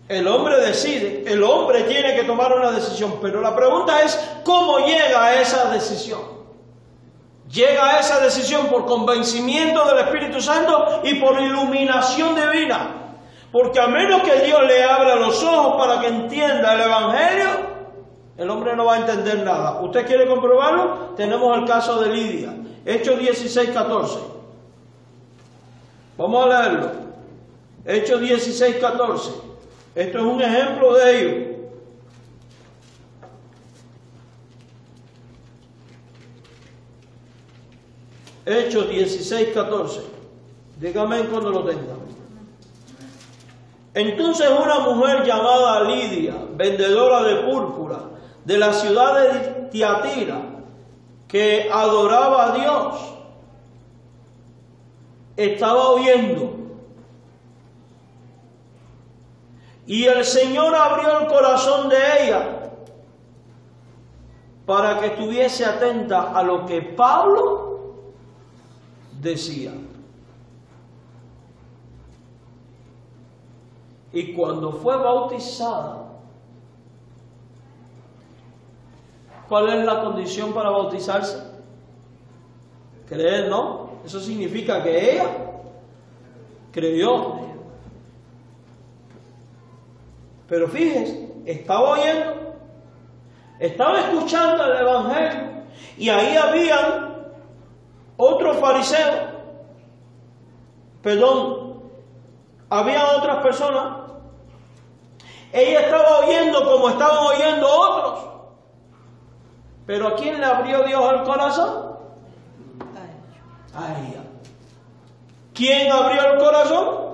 El hombre decide, el hombre tiene que tomar una decisión, pero la pregunta es, ¿cómo llega a esa decisión? Llega a esa decisión por convencimiento del Espíritu Santo y por iluminación divina. Porque a menos que Dios le abra los ojos para que entienda el Evangelio, el hombre no va a entender nada. ¿Usted quiere comprobarlo? Tenemos el caso de Lidia, Hechos 16:14. Vamos a leerlo. Hechos 16:14. Esto es un ejemplo de ello. Hechos 16:14. Dígame cuando lo tengan. Entonces una mujer llamada Lidia, vendedora de púrpura, de la ciudad de Tiatira, que adoraba a Dios, estaba oyendo. Y el Señor abrió el corazón de ella para que estuviese atenta a lo que Pablo decía. Y cuando fue bautizada, ¿Cuál es la condición para bautizarse? Creer, ¿no? Eso significa que ella creyó. Pero fíjense, estaba oyendo, estaba escuchando el Evangelio, y ahí habían otros fariseos, había otras personas. Ella estaba oyendo como estaban oyendo otros. Pero ¿a quién le abrió Dios el corazón? A ella. ¿Quién abrió el corazón?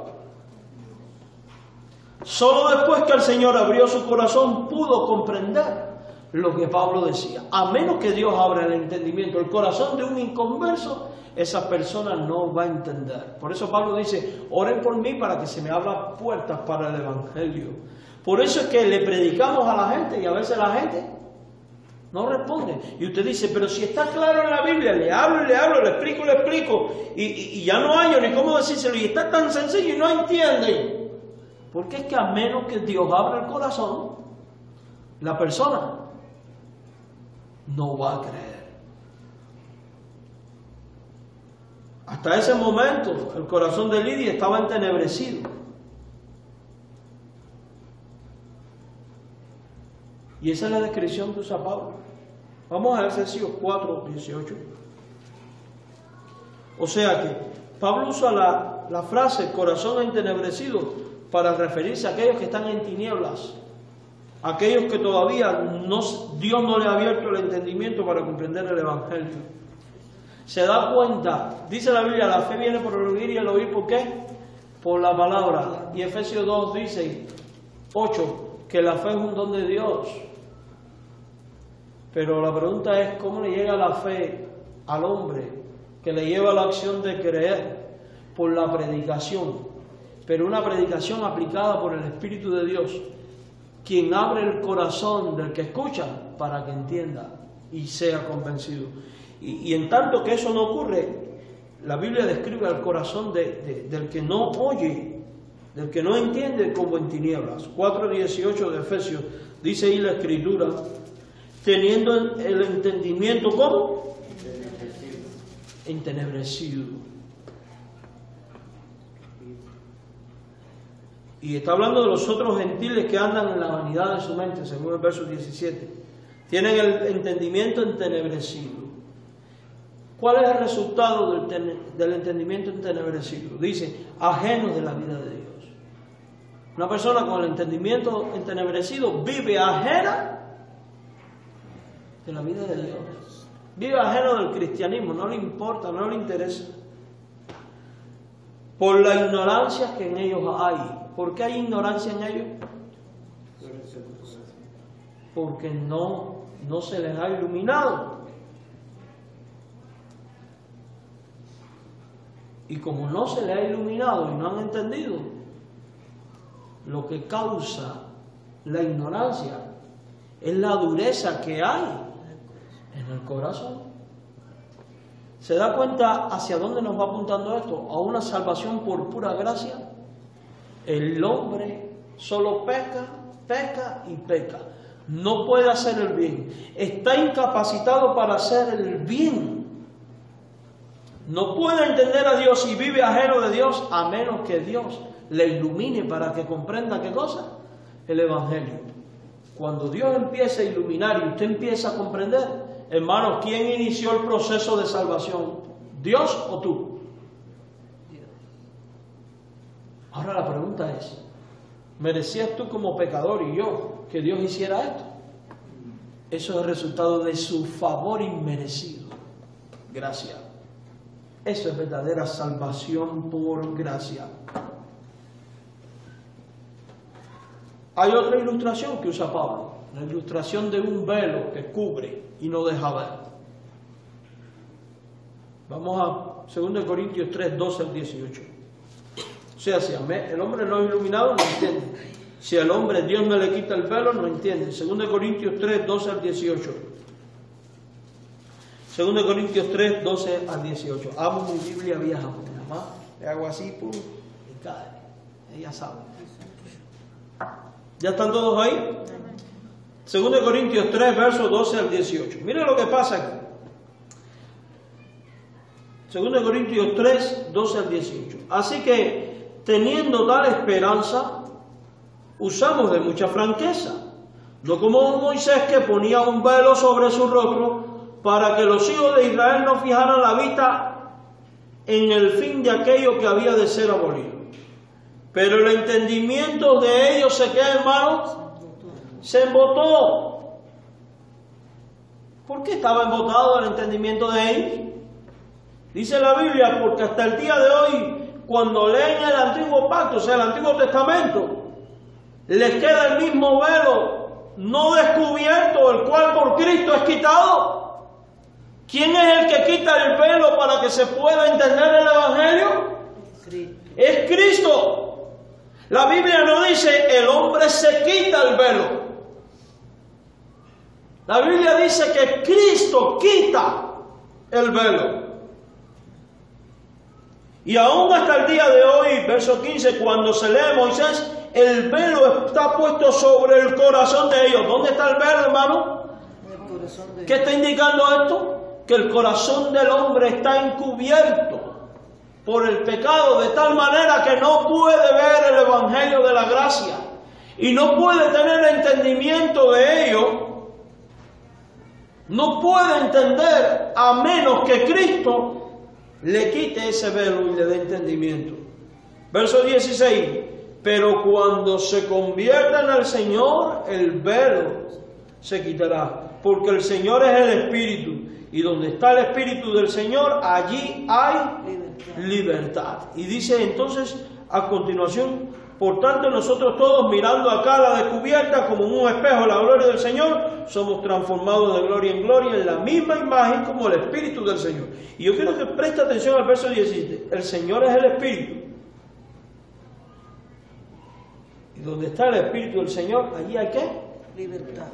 Solo después que el Señor abrió su corazón pudo comprender lo que Pablo decía. A menos que Dios abra el entendimiento, el corazón de un inconverso, esa persona no va a entender. Por eso Pablo dice, oren por mí para que se me abran puertas para el Evangelio. Por eso es que le predicamos a la gente y a veces la gente no responde. Y usted dice, pero si está claro en la Biblia, le hablo, le explico, y ya no hay ni cómo decírselo, y está tan sencillo y no entienden. Porque es que a menos que Dios abra el corazón, la persona no va a creer. Hasta ese momento, el corazón de Lidia estaba entenebrecido. Y esa es la descripción que usa Pablo. Vamos a Efesios 4, 18. O sea que Pablo usa la frase corazón entenebrecido para referirse a aquellos que están en tinieblas, aquellos que todavía Dios no le ha abierto el entendimiento para comprender el Evangelio. Se da cuenta, dice la Biblia, la fe viene por el oír y el oír, ¿por qué? Por la palabra. Y Efesios 2 dice, 8, que la fe es un don de Dios. Pero la pregunta es, ¿cómo le llega la fe al hombre que le lleva a la acción de creer? Por la predicación, pero una predicación aplicada por el Espíritu de Dios, quien abre el corazón del que escucha para que entienda y sea convencido. Y en tanto que eso no ocurre, la Biblia describe al corazón del que no oye, del que no entiende, como en tinieblas. 4:18 de Efesios, dice ahí la Escritura, teniendo el entendimiento, ¿cómo? Entenebrecido. Y está hablando de los otros gentiles que andan en la vanidad de su mente, según el verso 17. Tienen el entendimiento entenebrecido. ¿Cuál es el resultado del entendimiento entenebrecido? Dice, ajenos de la vida de Dios. Una persona con el entendimiento entenebrecido vive ajena de la vida de Dios. Vive ajeno del cristianismo, no le importa, no le interesa. Por la ignorancia que en ellos hay. ¿Por qué hay ignorancia en ellos? Porque no se les ha iluminado. Y como no se les ha iluminado y no han entendido, lo que causa la ignorancia es la dureza que hay en el corazón. ¿Se da cuenta hacia dónde nos va apuntando esto? A una salvación por pura gracia. El hombre solo peca y peca. No puede hacer el bien. Está incapacitado para hacer el bien. No puede entender a Dios y vive ajeno de Dios a menos que Dios le ilumine para que comprenda ¿qué cosa? El Evangelio. Cuando Dios empieza a iluminar y usted empieza a comprender, hermanos, ¿quién inició el proceso de salvación? ¿Dios o tú? Dios. Ahora la pregunta es, ¿merecías tú como pecador y yo que Dios hiciera esto? Eso es el resultado de su favor inmerecido. Gracias. Eso es verdadera salvación por gracia. Hay otra ilustración que usa Pablo, la ilustración de un velo que cubre y no deja ver. Vamos a 2 Corintios 3, 12 al 18. O sea, si el hombre no es iluminado, no entiende. Si al hombre Dios no le quita el velo, no entiende. 2 Corintios 3, 12 al 18. 2 Corintios 3, 12 al 18. Amo mi Biblia vieja, porque nada más le hago así, pum, y cae. Ella sabe. ¿Ya están todos ahí? 2 Corintios 3, versos 12 al 18. Mira lo que pasa aquí. 2 Corintios 3, 12 al 18. Así que, teniendo tal esperanza, usamos de mucha franqueza, no como Moisés, que ponía un velo sobre su rostro para que los hijos de Israel no fijaran la vista en el fin de aquello que había de ser abolido. Pero el entendimiento de ellos se queda, hermanos, se embotó. ¿Por qué estaba embotado el entendimiento de ellos? Dice la Biblia, porque hasta el día de hoy, cuando leen el Antiguo Pacto, o sea, el Antiguo Testamento, les queda el mismo velo no descubierto, el cual por Cristo es quitado. ¿Quién es el que quita el velo para que se pueda entender el Evangelio? Es Cristo. La Biblia no dice el hombre se quita el velo. La Biblia dice que Cristo quita el velo. Y aún hasta el día de hoy, verso 15, cuando se lee Moisés, el velo está puesto sobre el corazón de ellos. ¿Dónde está el velo, hermano? ¿Qué está indicando esto? Que el corazón del hombre está encubierto por el pecado de tal manera que no puede ver el Evangelio de la gracia y no puede tener entendimiento de ello. No puede entender a menos que Cristo le quite ese velo y le dé entendimiento. Verso 16. Pero cuando se conviertan al Señor, el velo se quitará, porque el Señor es el Espíritu, y donde está el Espíritu del Señor, allí hay libertad. Y dice entonces a continuación, por tanto nosotros todos, mirando acá la descubierta como en un espejo la gloria del Señor, somos transformados de gloria en gloria en la misma imagen como el Espíritu del Señor. Y yo quiero que preste atención al verso 17. El Señor es el Espíritu. Y donde está el Espíritu del Señor, allí hay ¿qué? Libertad.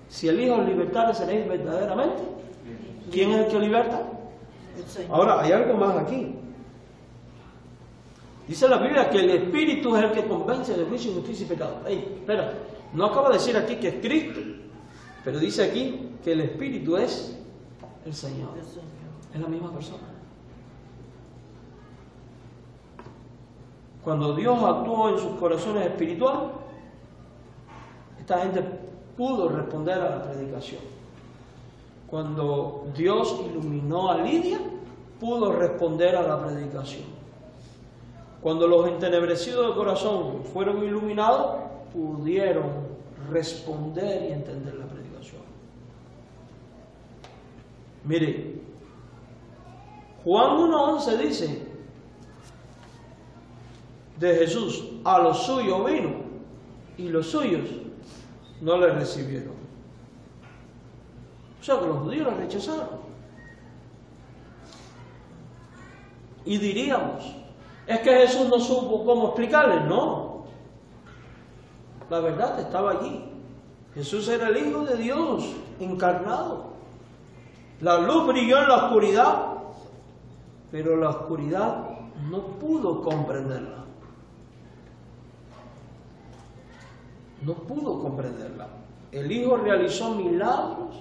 Si el Hijo libertad, seréis verdaderamente. ¿Quién es el que liberta? El Señor. Ahora, hay algo más aquí. Dice la Biblia que el Espíritu es el que convence de juicio, justicia y pecado. Espera, no acaba de decir aquí que es Cristo, pero dice aquí que el Espíritu es el Señor. El Señor. Es la misma persona. Cuando Dios actuó en sus corazones espirituales, esta gente pudo responder a la predicación. Cuando Dios iluminó a Lidia, pudo responder a la predicación. Cuando los entenebrecidos de corazón fueron iluminados, pudieron responder y entender la predicación. Mire, Juan 1:11 dice de Jesús, a los suyos vino y los suyos no le recibieron. O sea que los judíos la rechazaron. Y diríamos, es que Jesús no supo cómo explicarles. No, la verdad estaba allí. Jesús era el Hijo de Dios encarnado. La luz brilló en la oscuridad, pero la oscuridad no pudo comprenderla. No pudo comprenderla. El Hijo realizó milagros,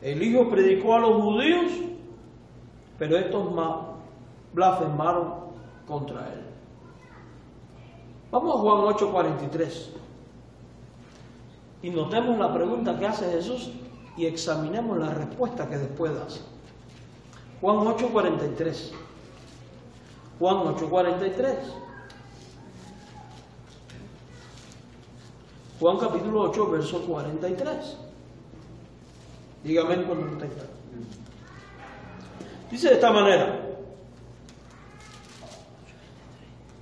el Hijo predicó a los judíos, pero estos blasfemaron contra él. Vamos a Juan 8:43 y notemos la pregunta que hace Jesús y examinemos la respuesta que después hace. Juan 8:43. Juan 8:43. Juan capítulo 8, verso 43. Dígame cuando lo tenga. Dice de esta manera.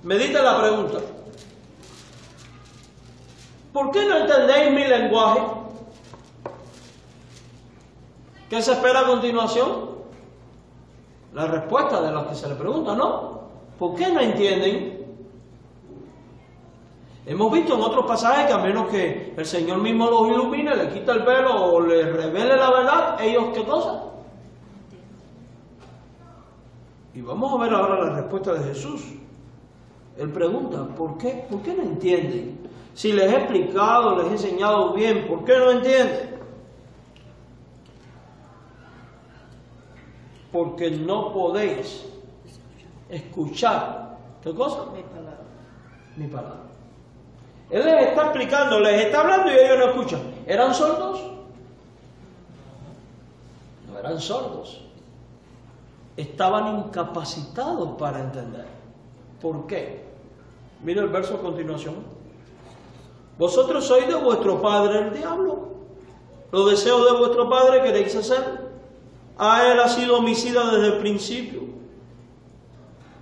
Medita la pregunta. ¿Por qué no entendéis mi lenguaje? ¿Qué se espera a continuación? La respuesta de los que se le pregunta, ¿no? ¿Por qué no entienden? Hemos visto en otros pasajes que a menos que el Señor mismo los ilumine, le quita el velo o les revele la verdad, ellos ¿qué cosa? Y vamos a ver ahora la respuesta de Jesús. Él pregunta, ¿por qué no entienden? Si les he explicado, les he enseñado bien, ¿por qué no entienden? porque no podéis escuchar. ¿Qué cosa? Mi palabra. Mi palabra. Él les está explicando, les está hablando y ellos no escuchan. ¿Eran sordos? No eran sordos. Estaban incapacitados para entender. ¿Por qué? Mira el verso a continuación. Vosotros sois de vuestro padre el diablo. Los deseos de vuestro padre queréis hacer. A él ha sido homicida desde el principio.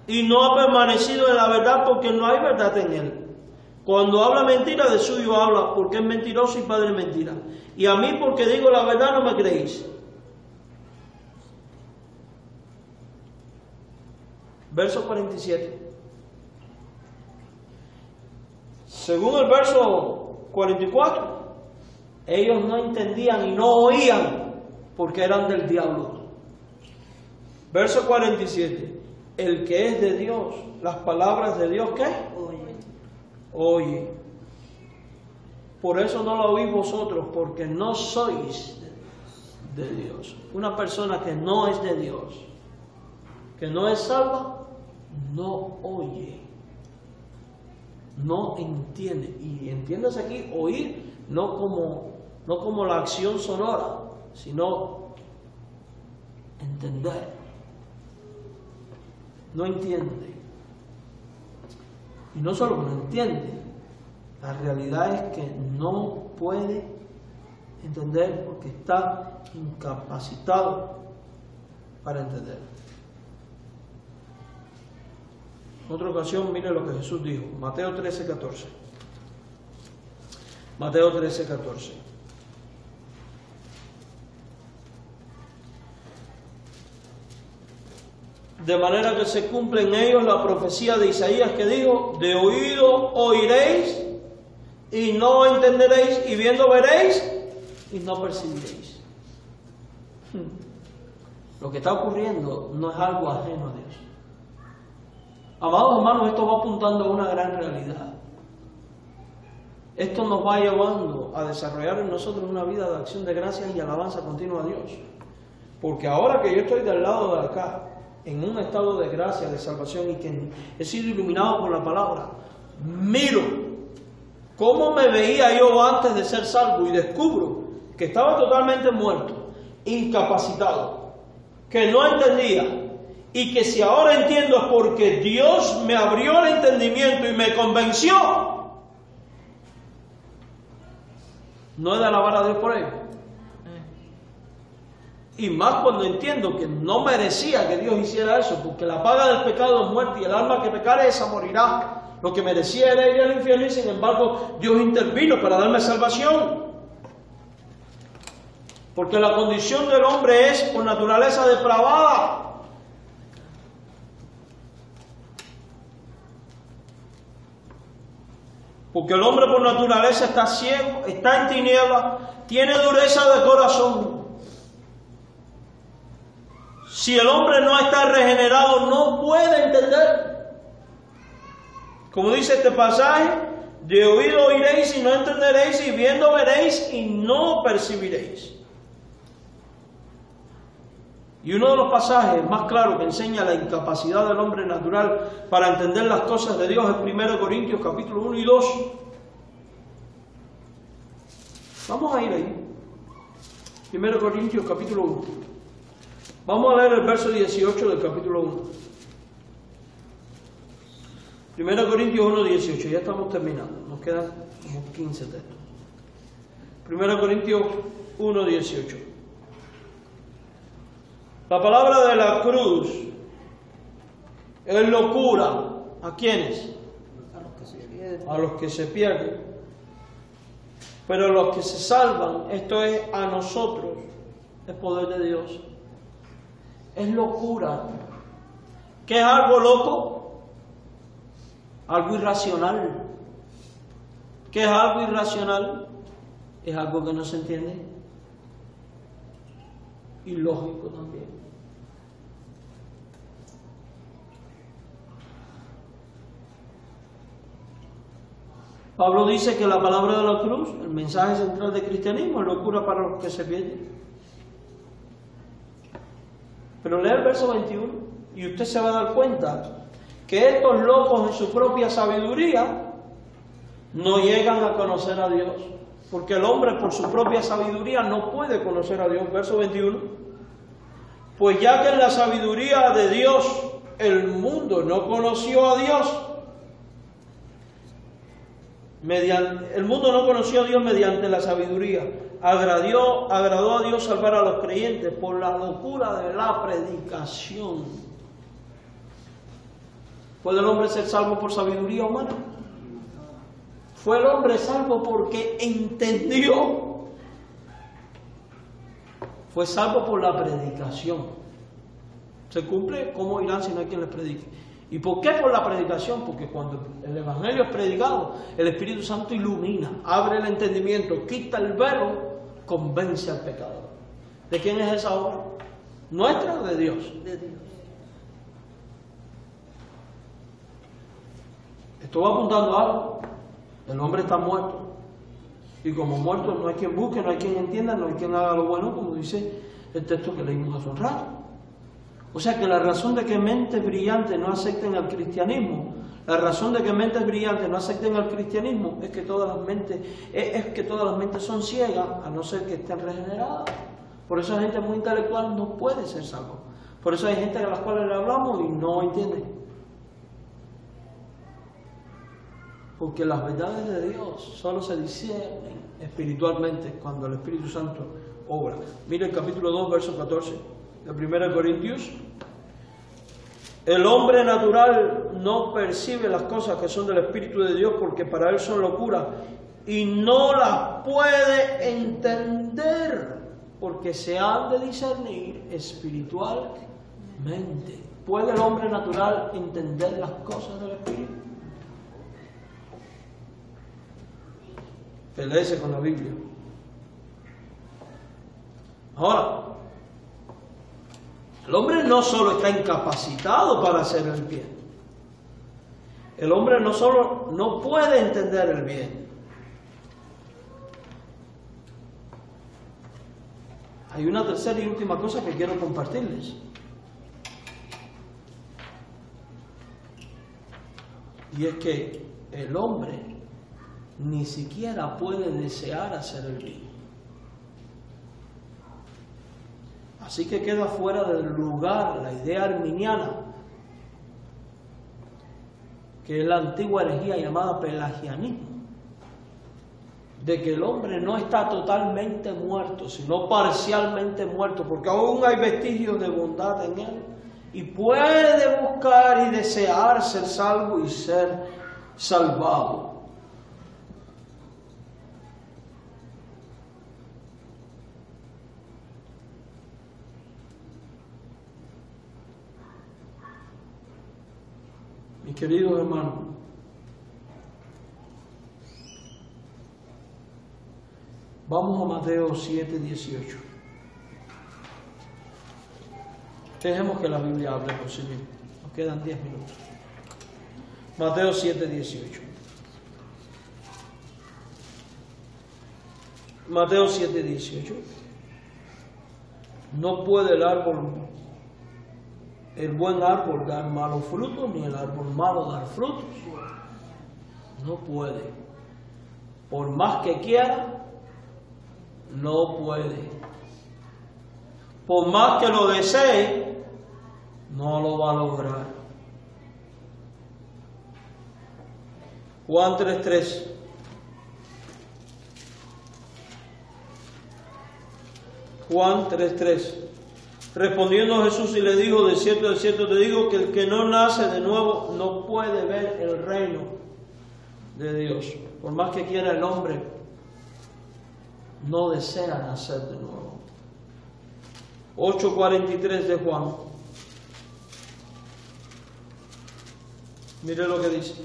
Y no ha permanecido en la verdad porque no hay verdad en él. Cuando habla mentira, de suyo habla, porque es mentiroso y padre de mentira. Y a mí, porque digo la verdad, no me creéis. Verso 47. Según el verso 44, ellos no entendían y no oían porque eran del diablo. Verso 47. El que es de Dios, las palabras de Dios, ¿qué? Oye. Por eso no lo oís vosotros, porque no sois de Dios. Una persona que no es de Dios, que no es salva, no oye, no entiende. Y entiendes aquí, oír, no como la acción sonora, sino entender. No entiende. Y no solo que no entiende, la realidad es que no puede entender porque está incapacitado para entender. En otra ocasión, mire lo que Jesús dijo, Mateo 13:14. Mateo 13:14. De manera que se cumple en ellos la profecía de Isaías que dijo, de oído oiréis y no entenderéis, y viendo veréis y no percibiréis. Lo que está ocurriendo no es algo ajeno a Dios. Amados hermanos, esto va apuntando a una gran realidad. Esto nos va llevando a desarrollar en nosotros una vida de acción de gracias y alabanza continua a Dios. Porque ahora que yo estoy del lado de acá, en un estado de gracia, de salvación, y que he sido iluminado por la palabra, miro cómo me veía yo antes de ser salvo y descubro que estaba totalmente muerto, incapacitado, que no entendía, y que si ahora entiendo es porque Dios me abrió el entendimiento y me convenció. No he de alabar a Dios por ello. Y más cuando entiendo que no merecía que Dios hiciera eso, porque la paga del pecado es muerte y el alma que pecare esa morirá. Lo que merecía era ir al infierno y sin embargo Dios intervino para darme salvación. Porque la condición del hombre es por naturaleza depravada. Porque el hombre por naturaleza está ciego, está en tinieblas, tiene dureza de corazón. Si el hombre no está regenerado, no puede entender. Como dice este pasaje, de oído oiréis y no entenderéis, y viendo veréis y no percibiréis. Y uno de los pasajes más claros que enseña la incapacidad del hombre natural para entender las cosas de Dios es 1 Corintios capítulo 1 y 2. Vamos a ir ahí. 1 Corintios capítulo 1. Vamos a leer el verso 18 del capítulo 1. 1 Corintios 1, 18. Ya estamos terminando. Nos quedan como 15 textos. 1 Corintios 1, 18. La palabra de la cruz es locura. ¿A quiénes? A los que se pierden. A los que se pierden. Pero los que se salvan, esto es a nosotros, es poder de Dios. Es locura. ¿Qué es algo loco? Algo irracional. ¿Qué es algo irracional? Es algo que no se entiende. Ilógico también. Pablo dice que la palabra de la cruz, el mensaje central del cristianismo, es locura para los que se pierden. Pero lea el verso 21 y usted se va a dar cuenta que estos locos en su propia sabiduría no llegan a conocer a Dios. Porque el hombre por su propia sabiduría no puede conocer a Dios. Verso 21. Pues ya que en la sabiduría de Dios el mundo no conoció a Dios, el mundo no conoció a Dios mediante la sabiduría. Agradó a Dios salvar a los creyentes por la locura de la predicación. ¿Puede el hombre ser salvo por sabiduría humana? Fue el hombre salvo porque entendió. Fue salvo por la predicación. Se cumple, ¿cómo irán si no hay quien les predique? ¿Y por qué por la predicación? Porque cuando el Evangelio es predicado, el Espíritu Santo ilumina, abre el entendimiento, quita el velo, convence al pecador. ¿De quién es esa obra? ¿Nuestra o de Dios? De Dios. Esto va apuntando a algo. El hombre está muerto. Y como muerto no hay quien busque, no hay quien entienda, no hay quien haga lo bueno, como dice el texto que leímos hace un rato. O sea que la razón de que mentes brillantes no acepten al cristianismo, la razón de que mentes brillantes no acepten al cristianismo es que todas las mentes son ciegas, a no ser que estén regeneradas. Por eso hay gente muy intelectual no puede ser salvo. Por eso hay gente a las cuales le hablamos y no entienden. Porque las verdades de Dios solo se disciernen espiritualmente cuando el Espíritu Santo obra. Mire el capítulo 2, verso 14 de 1 Corintios. El hombre natural no percibe las cosas que son del Espíritu de Dios porque para él son locura y no las puede entender porque se han de discernir espiritualmente. ¿Puede el hombre natural entender las cosas del Espíritu? Peleese con la Biblia. Ahora, el hombre no solo está incapacitado para hacer el bien. El hombre no solo no puede entender el bien. Hay una tercera y última cosa que quiero compartirles. Y es que el hombre ni siquiera puede desear hacer el bien. Así que queda fuera del lugar la idea arminiana, que es la antigua herejía llamada pelagianismo, de que el hombre no está totalmente muerto, sino parcialmente muerto, porque aún hay vestigios de bondad en él, y puede buscar y desear ser salvo y ser salvado. Mis queridos hermanos, vamos a Mateo 7:18. Dejemos que la Biblia hable por sí misma. Nos quedan 10 minutos. Mateo 7:18. Mateo 7:18. No puede el buen árbol dar malos frutos, ni el árbol malo dar frutos. No puede. Por más que quiera, no puede. Por más que lo desee, no lo va a lograr. Juan 3:3. Juan 3:3. Respondiendo Jesús y le dijo, de cierto te digo que el que no nace de nuevo no puede ver el reino de Dios. Por más que quiera el hombre, no desea nacer de nuevo. 8:43 de Juan. Mire lo que dice.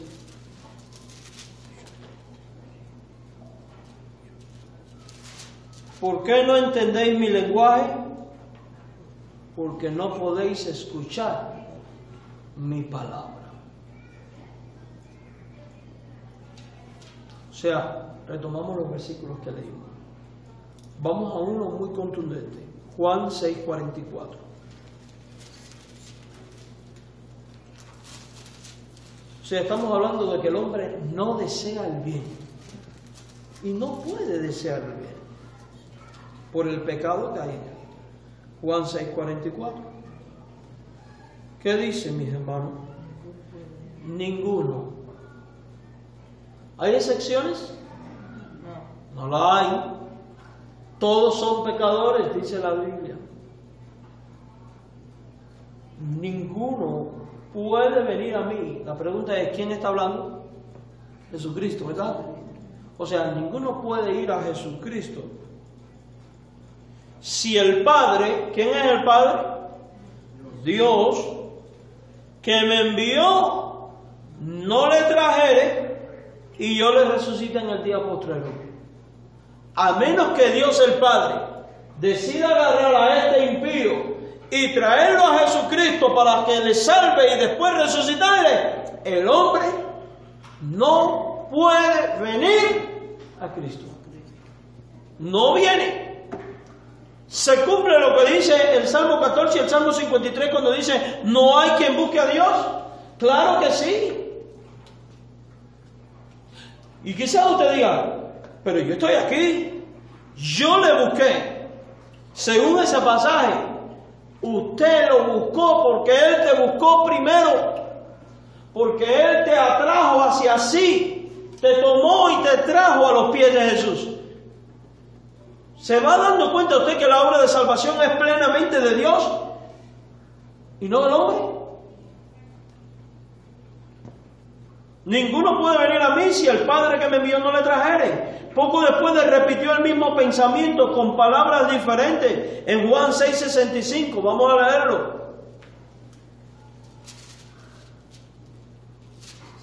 ¿Por qué no entendéis mi lenguaje? Porque no podéis escuchar mi palabra. O sea, retomamos los versículos que leímos. Vamos a uno muy contundente. Juan 6:44. sea, estamos hablando de que el hombre no desea el bien. Y no puede desear el bien por el pecado que hay en él. Juan 6:44. ¿Qué dice, mis hermanos? Ninguno. ¿Hay excepciones? No la hay. Todos son pecadores, dice la Biblia. Ninguno puede venir a mí. La pregunta es, ¿quién está hablando? Jesucristo, ¿verdad? O sea, ninguno puede ir a Jesucristo si el Padre, ¿quién es el Padre? Dios, que me envió, no le trajere y yo le resucite en el día postrero. A menos que Dios el Padre decida agarrar a este impío y traerlo a Jesucristo para que le salve y después resucitarle, el hombre no puede venir a Cristo. No viene. Se cumple lo que dice el Salmo 14 y el Salmo 53 cuando dice, no hay quien busque a Dios. Claro que sí. Y quizás usted diga, pero yo estoy aquí, yo le busqué. Según ese pasaje, usted lo buscó porque Él te buscó primero, porque Él te atrajo hacia sí, te tomó y te trajo a los pies de Jesús. ¿Se va dando cuenta usted que la obra de salvación es plenamente de Dios y no del hombre? Ninguno puede venir a mí si el Padre que me envió no le trajere. Poco después le repitió el mismo pensamiento con palabras diferentes en Juan 6:65. Vamos a leerlo.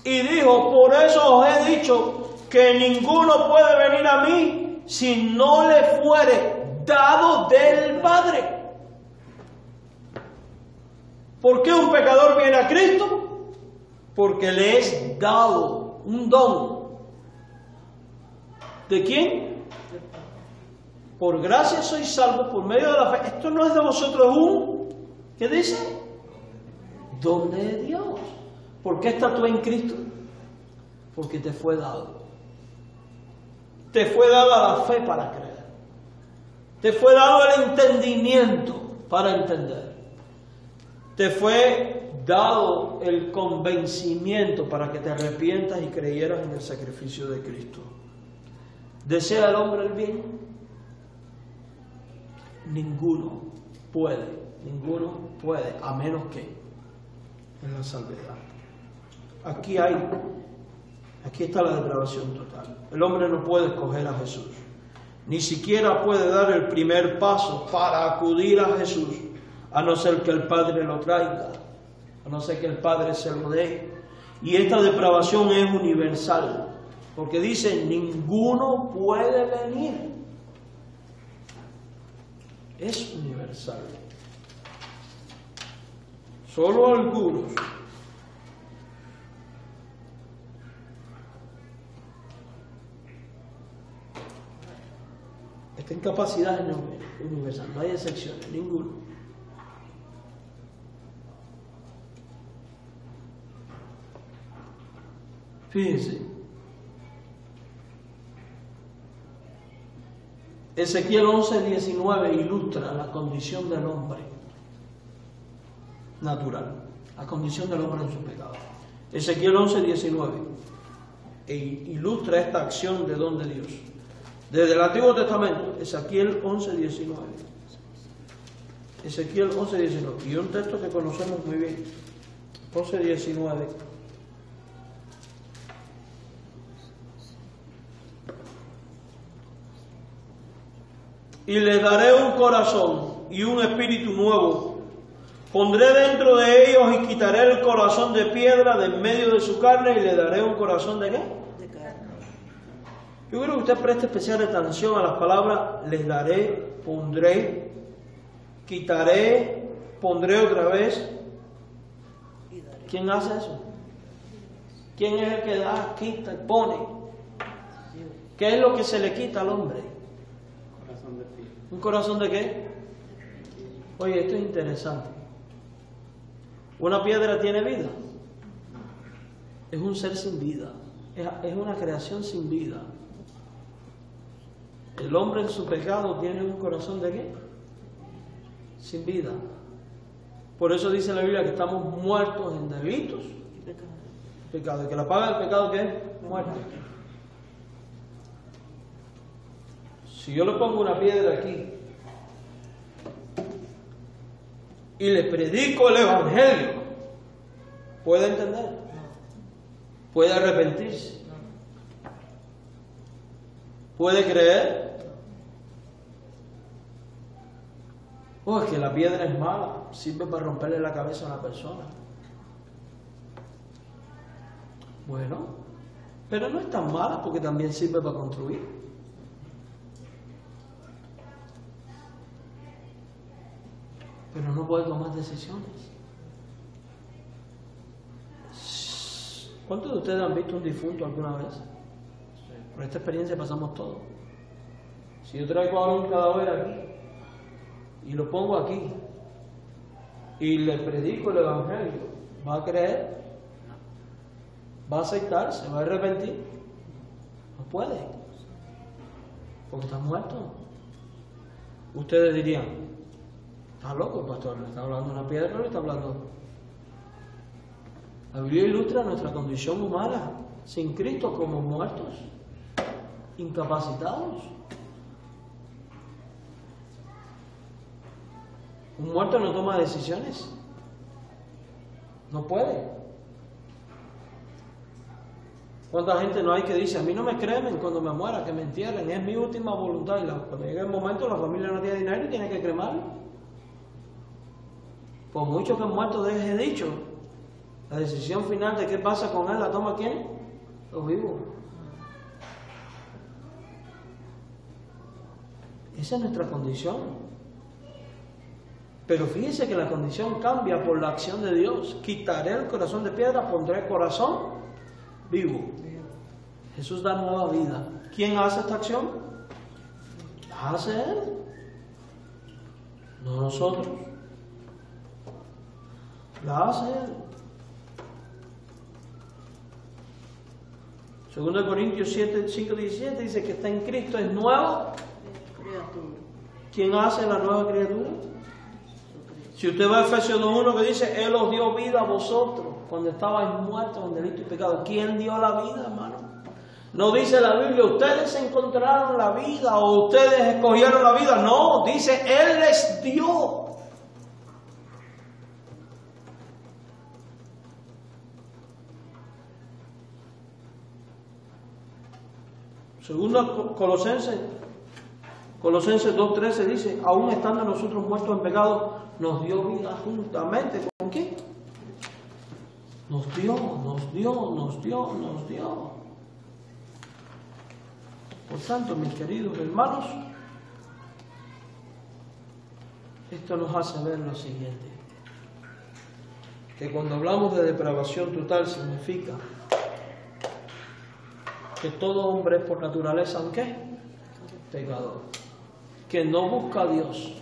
Y dijo, por eso os he dicho que ninguno puede venir a mí si no le fuere dado del Padre. ¿Por qué un pecador viene a Cristo? Porque le es dado un don. ¿De quién? Por gracia sois salvos por medio de la fe. Esto no es de vosotros ¿qué dice? Don de Dios. ¿Por qué estás tú en Cristo? Porque te fue dado. Te fue dada la fe para creer. Te fue dado el entendimiento para entender. Te fue dado el convencimiento para que te arrepientas y creyeras en el sacrificio de Cristo. ¿Desea el hombre el bien? Ninguno puede, a menos que en la salvedad. Aquí está la depravación total. El hombre no puede escoger a Jesús. Ni siquiera puede dar el primer paso para acudir a Jesús, a no ser que el Padre lo traiga, a no ser que el Padre se lo dé. Y esta depravación es universal, porque dice, ninguno puede venir. Es universal. Solo algunos. Esta incapacidad es universal, no hay excepciones, ninguno. Fíjense, Ezequiel 11:19 ilustra la condición del hombre natural, la condición del hombre en su pecado. Ezequiel 11:19 ilustra esta acción de don de Dios. Desde el Antiguo Testamento, Ezequiel 11:19. Ezequiel 11:19. Y un texto que conocemos muy bien. 11:19. Y les daré un corazón y un espíritu nuevo. Pondré dentro de ellos y quitaré el corazón de piedra de en medio de su carne y le daré un corazón de ¿qué? De carne. Yo quiero que usted preste especial atención a las palabras les daré, pondré, quitaré, pondré otra vez. ¿Quién hace eso? ¿Quién es el que da, quita y pone? ¿Qué es lo que se le quita al hombre? Corazón de piedra. ¿Un corazón de qué? Oye, esto es interesante. ¿Una piedra tiene vida? es un ser sin vida, es una creación sin vida. El hombre en su pecado tiene un corazón de ¿qué? Sin vida. Por eso dice la Biblia que estamos muertos en delitos y pecado. Y que la paga del pecado ¿qué es? Muerte. Si yo le pongo una piedra aquí y le predico el Evangelio, ¿puede entender? ¿Puede arrepentirse? ¿Puede creer? Oh, es que la piedra es mala, sirve para romperle la cabeza a la persona. Bueno, pero no es tan mala porque también sirve para construir. Pero no puede tomar decisiones. ¿Cuántos de ustedes han visto un difunto alguna vez? Por esta experiencia pasamos todos. Si yo traigo ahora un cadáver aquí y lo pongo aquí y le predico el Evangelio, ¿va a creer? ¿Va a aceptar? ¿Se va a arrepentir? No puede, porque está muerto. Ustedes dirían, está loco, pastor, le está hablando de una piedra, no le está hablando. La Biblia ilustra nuestra condición humana sin Cristo como muertos, incapacitados. Un muerto no toma decisiones, no puede. ¿Cuánta gente no hay que dice, a mí no me cremen cuando me muera, que me entierren, es mi última voluntad? Y cuando llegue el momento la familia no tiene dinero y tiene que cremarlo. Por mucho que el muerto deje dicho, la decisión final de qué pasa con él la toma ¿quién? Los vivos. Esa es nuestra condición. Pero fíjense que la condición cambia por la acción de Dios. Quitaré el corazón de piedra, pondré corazón vivo. Jesús da nueva vida. ¿Quién hace esta acción? La hace Él, no nosotros. La hace Él. 2 Corintios 5:17 dice que está en Cristo, es nueva criatura. ¿Quién hace la nueva criatura? Si usted va a Efesios 2:1 que dice, Él os dio vida a vosotros cuando estabais muertos en delito y pecado. ¿Quién dio la vida, hermano? No dice la Biblia, ustedes encontraron la vida o ustedes escogieron la vida. No, dice, Él les dio. Segundo Colosenses 2:13 dice, aún estando nosotros muertos en pecado, nos dio vida juntamente. ¿Con qué? Nos dio. Por tanto, mis queridos hermanos, esto nos hace ver lo siguiente, que cuando hablamos de depravación total significa que todo hombre es por naturaleza, ¿qué? Pecador. Que no busca a Dios,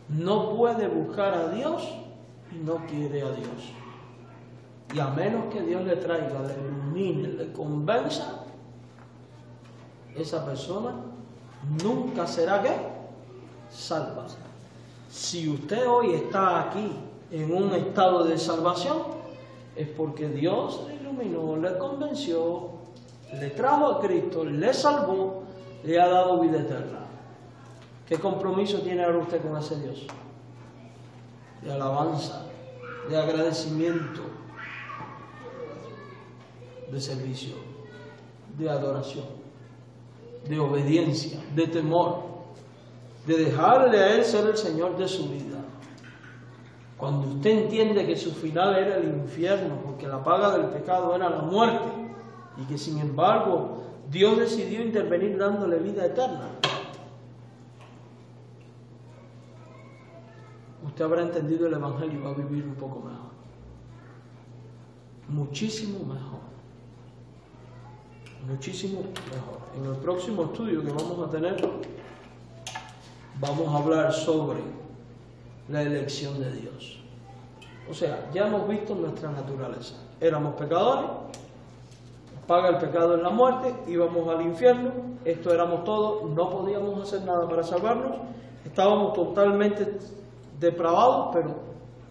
no puede buscar a Dios y no quiere a Dios. Y a menos que Dios le traiga, le ilumine, le convenza, esa persona nunca será ¿qué? Salva. Si usted hoy está aquí en un estado de salvación, es porque Dios le iluminó, le convenció, le trajo a Cristo, le salvó, le ha dado vida eterna. ¿Qué compromiso tiene ahora usted con ese Dios? De alabanza, de agradecimiento, de servicio, de adoración, de obediencia, de temor, de dejarle a Él ser el Señor de su vida. Cuando usted entiende que su final era el infierno, porque la paga del pecado era la muerte, y que sin embargo Dios decidió intervenir dándole vida eterna, usted habrá entendido el Evangelio y va a vivir un poco mejor, muchísimo mejor, muchísimo mejor. En el próximo estudio que vamos a tener, vamos a hablar sobre la elección de Dios. O sea, ya hemos visto nuestra naturaleza. Éramos pecadores, paga el pecado en la muerte, íbamos al infierno, esto éramos todos, no podíamos hacer nada para salvarnos, estábamos totalmente depravados, pero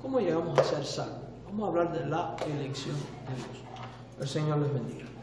¿cómo llegamos a ser salvos? Vamos a hablar de la elección de Dios. El Señor les bendiga.